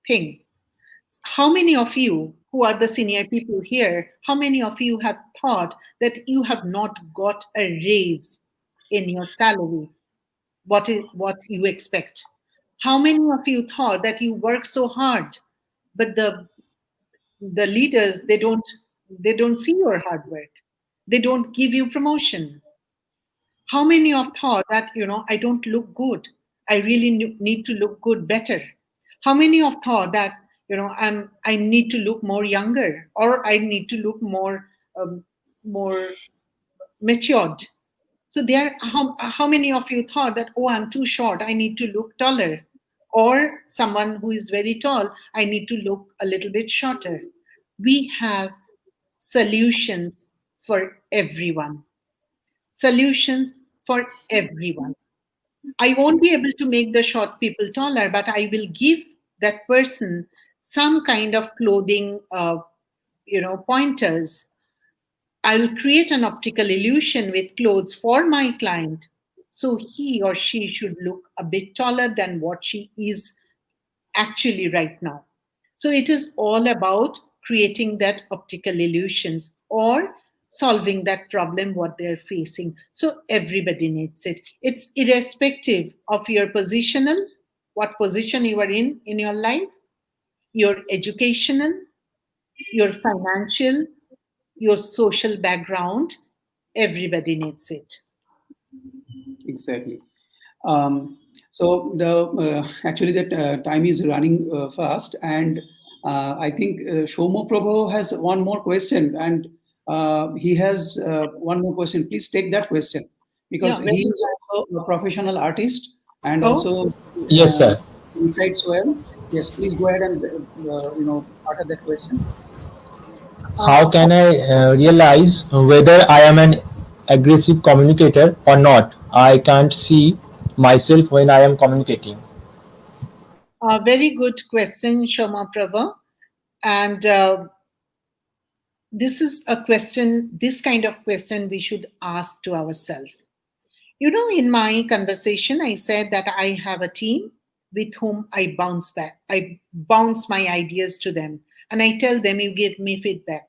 thing. How many of you who are the senior people here, how many of you have thought that you have not got a raise in your salary, what you expect? How many of you thought that you work so hard, but the leaders, they don't see your hard work, they don't give you promotion? How many of thought that I don't look good, I really need to look good better? How many of thought that I need to look more younger, or I need to look more matured? So there, how many of you thought that, oh, I'm too short, I need to look taller, or someone who is very tall, I need to look a little bit shorter? We have solutions for everyone. Solutions for everyone. I won't be able to make the short people taller, but I will give that person some kind of clothing, pointers. I will create an optical illusion with clothes for my client, so he or she should look a bit taller than what she is actually right now. So it is all about creating that optical illusions or solving that problem what they're facing. So everybody needs it. It's irrespective of your positional, what position you are in your life, your educational, your financial, your social background. Everybody needs it. Exactly. So the actually that time is running fast, and I think Shomo Prabhu has one more question, and he has one more question. Please take that question because Yeah, very he is good. also a professional artist and Oh, also Yes, uh, sir. insights well. Yes, please go ahead and utter that question. How can I realize whether I am an aggressive communicator or not? I can't see myself when I am communicating. a very good question, Shoma Prabha. And this is a question, this kind of question we should ask to ourselves. You know, in my conversation, I said that I have a team with whom I bounce back. I bounce my ideas to them and I tell them, you give me feedback.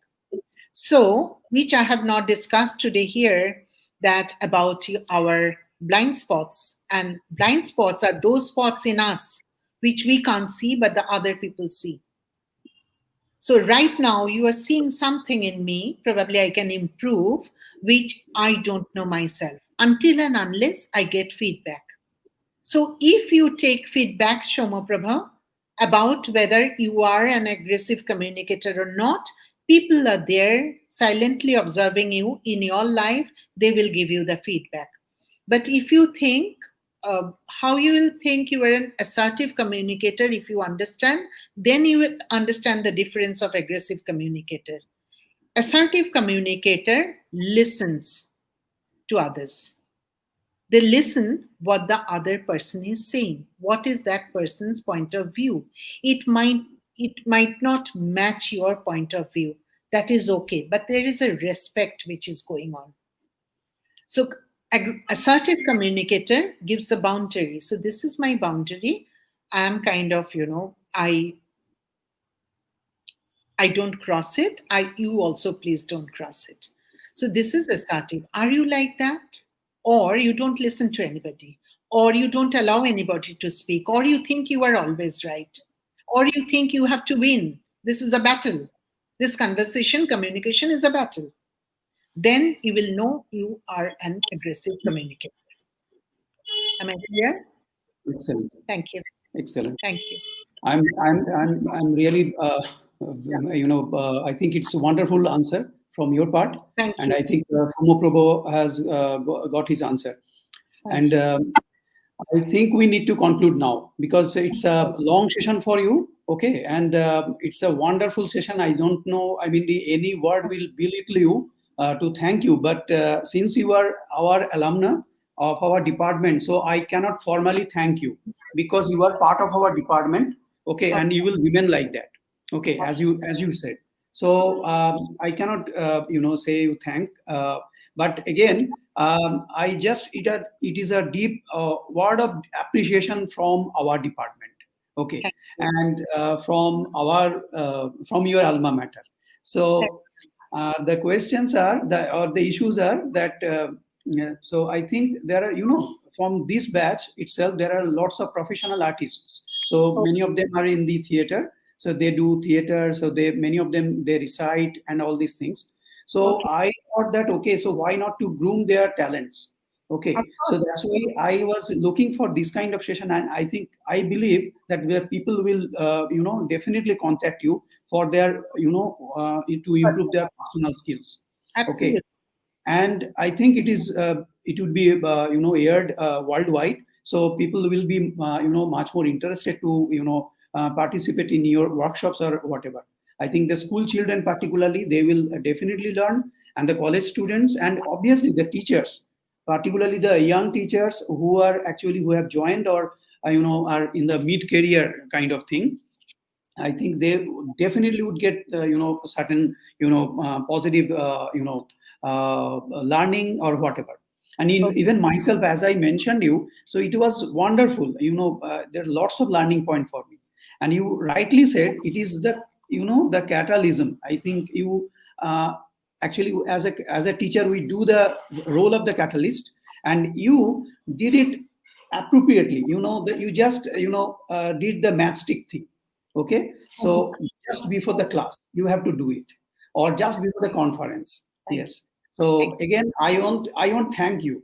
So, which I have not discussed today here, that about our blind spots. And blind spots are those spots in us which we can't see, but the other people see. So, right now, you are seeing something in me, probably I can improve, which I don't know myself until and unless I get feedback. So, if you take feedback, Shoma Prabha, about whether you are an aggressive communicator or not, people are there silently observing you in your life, they will give you the feedback. But if you think, how you will think you are an assertive communicator, if you understand, then you will understand the difference of aggressive communicator. Assertive communicator listens to others. They listen what the other person is saying. What is that person's point of view? it might it might not match your point of view. That is okay, but there is a respect which is going on. So assertive communicator gives a boundary. So this is my boundary. I am kind of, I don't cross it. You also please don't cross it. So this is assertive. Are you like that? Or you don't listen to anybody, or you don't allow anybody to speak, or you think you are always right, or you think you have to win. This is a battle. This conversation, communication is a battle. Then you will know you are an aggressive communicator. Am I clear? Excellent, Thank you. excellent. Thank you. I'm really, Yeah. I think it's a wonderful answer from your part, Thank and you. I think Somo Prabhu has got his answer. Thank And you. I think we need to conclude now because it's a long session for you. Okay, and it's a wonderful session. I don't know. I mean, any word will belittle you to thank you, but since you are our alumna of our department, so I cannot formally thank you because you are part of our department. Okay, and you will remain like that. Okay, as you said. So I cannot say you thank. But again, I just it is a deep word of appreciation from our department. Okay, Thank you. and from your alma mater. So the questions are the issues are that. Yeah, so I think there are from this batch itself there are lots of professional artists. So Okay. many of them are in the theater. So they do theater. So they many of them they recite and all these things. So Okay. I thought that okay, so why not to groom their talents? Of Okay, so course. that's why I was looking for this kind of session, and I believe that where people will definitely contact you for their to improve their personal skills. Okay, Absolutely. and I think it would be aired worldwide, so people will be much more interested to participate in your workshops or whatever. I think the school children particularly they will definitely learn, and the college students, and obviously the teachers, particularly the young teachers who have joined or are in the mid career kind of thing. I think they definitely would get certain positive learning or whatever. And Okay. even myself, as I mentioned you, so it was wonderful. There are lots of learning point for me. And you rightly said it is the the catalysm. I think you actually, as a teacher, we do the role of the catalyst, and you did it appropriately. That you just did the matchstick thing. Okay, so just before the class you have to do it, or just before the conference. Yes. So again, I won't thank you,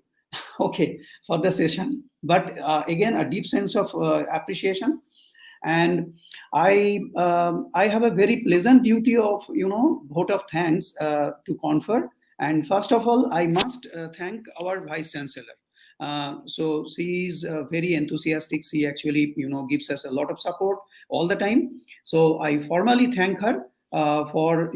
okay, for the session, but again, a deep sense of appreciation. And I have a very pleasant duty of vote of thanks to confer. And first of all, I must thank our vice chancellor. So she is very enthusiastic. She actually gives us a lot of support all the time. So I formally thank her for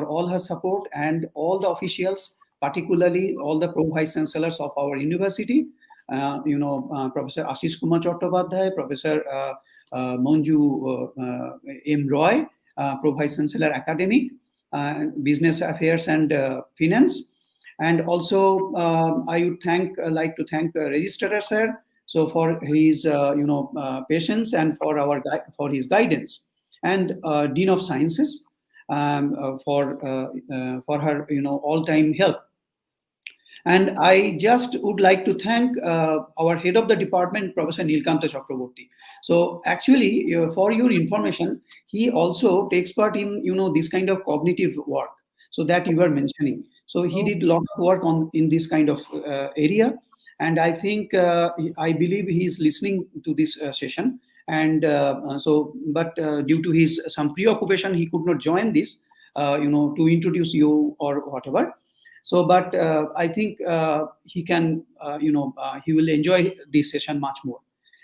all her support, and all the officials, particularly all the pro vice chancellors of our university. Professor Ashish Kumar Chattopadhyay, Professor Manju M. Roy, Pro Vice Chancellor Academic, Business Affairs and Finance. And also, I would like to thank Registrar Sir, so for his patience and for his guidance, and Dean of Sciences for her all-time help. And I just would like to thank our head of the department, Professor Nilkanta Chakraborty. So actually, for your information, he also takes part in this kind of cognitive work, so that you were mentioning. So he did a lot of work in this kind of area, and I think I believe he is listening to this session. And but due to his some preoccupation, he could not join this, to introduce you or whatever. So, but I think he can, he will enjoy this session much more.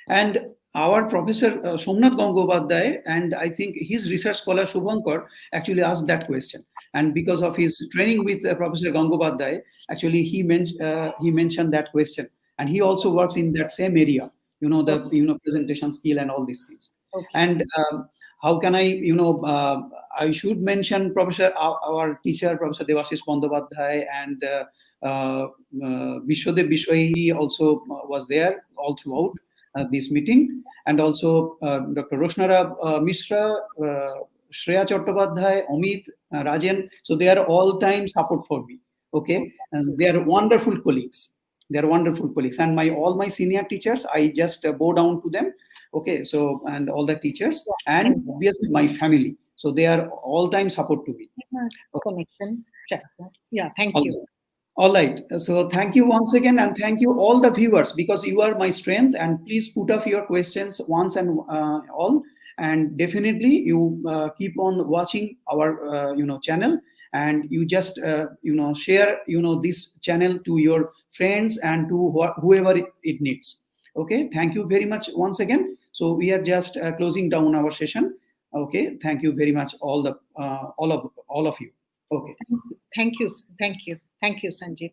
And our Professor Somnath Gangopadhyay, and I think his research scholar Shubhankar actually asked that question. And because of his training with Professor Gangopadhyay, actually he mentioned that question. And he also works in that same area, the presentation skill and all these things. Okay. And how can I should mention our teacher, Professor Devashish Bandyopadhyay, and Vishwadev Bishwai. He also was there all throughout this meeting, and also Dr. Roshnara Mishra, Shreya Chattopadhyay, Amit, Rajan. So they are all-time support for me. Okay, and they are wonderful colleagues. They are wonderful colleagues, and all my senior teachers, I just bow down to them. Okay, so, and all the teachers, and obviously my family. So they are all-time support to me. Okay. Connection. Yeah, thank you. All right. So thank you once again, and thank you all the viewers, because you are my strength. And please put up your questions once and all. And definitely you keep on watching our channel, and you just share this channel to your friends and to whoever it needs. Okay. Thank you very much once again. So we are just closing down our session. Okay. Thank you very much, all of you. Okay. Thank you, Sanjit.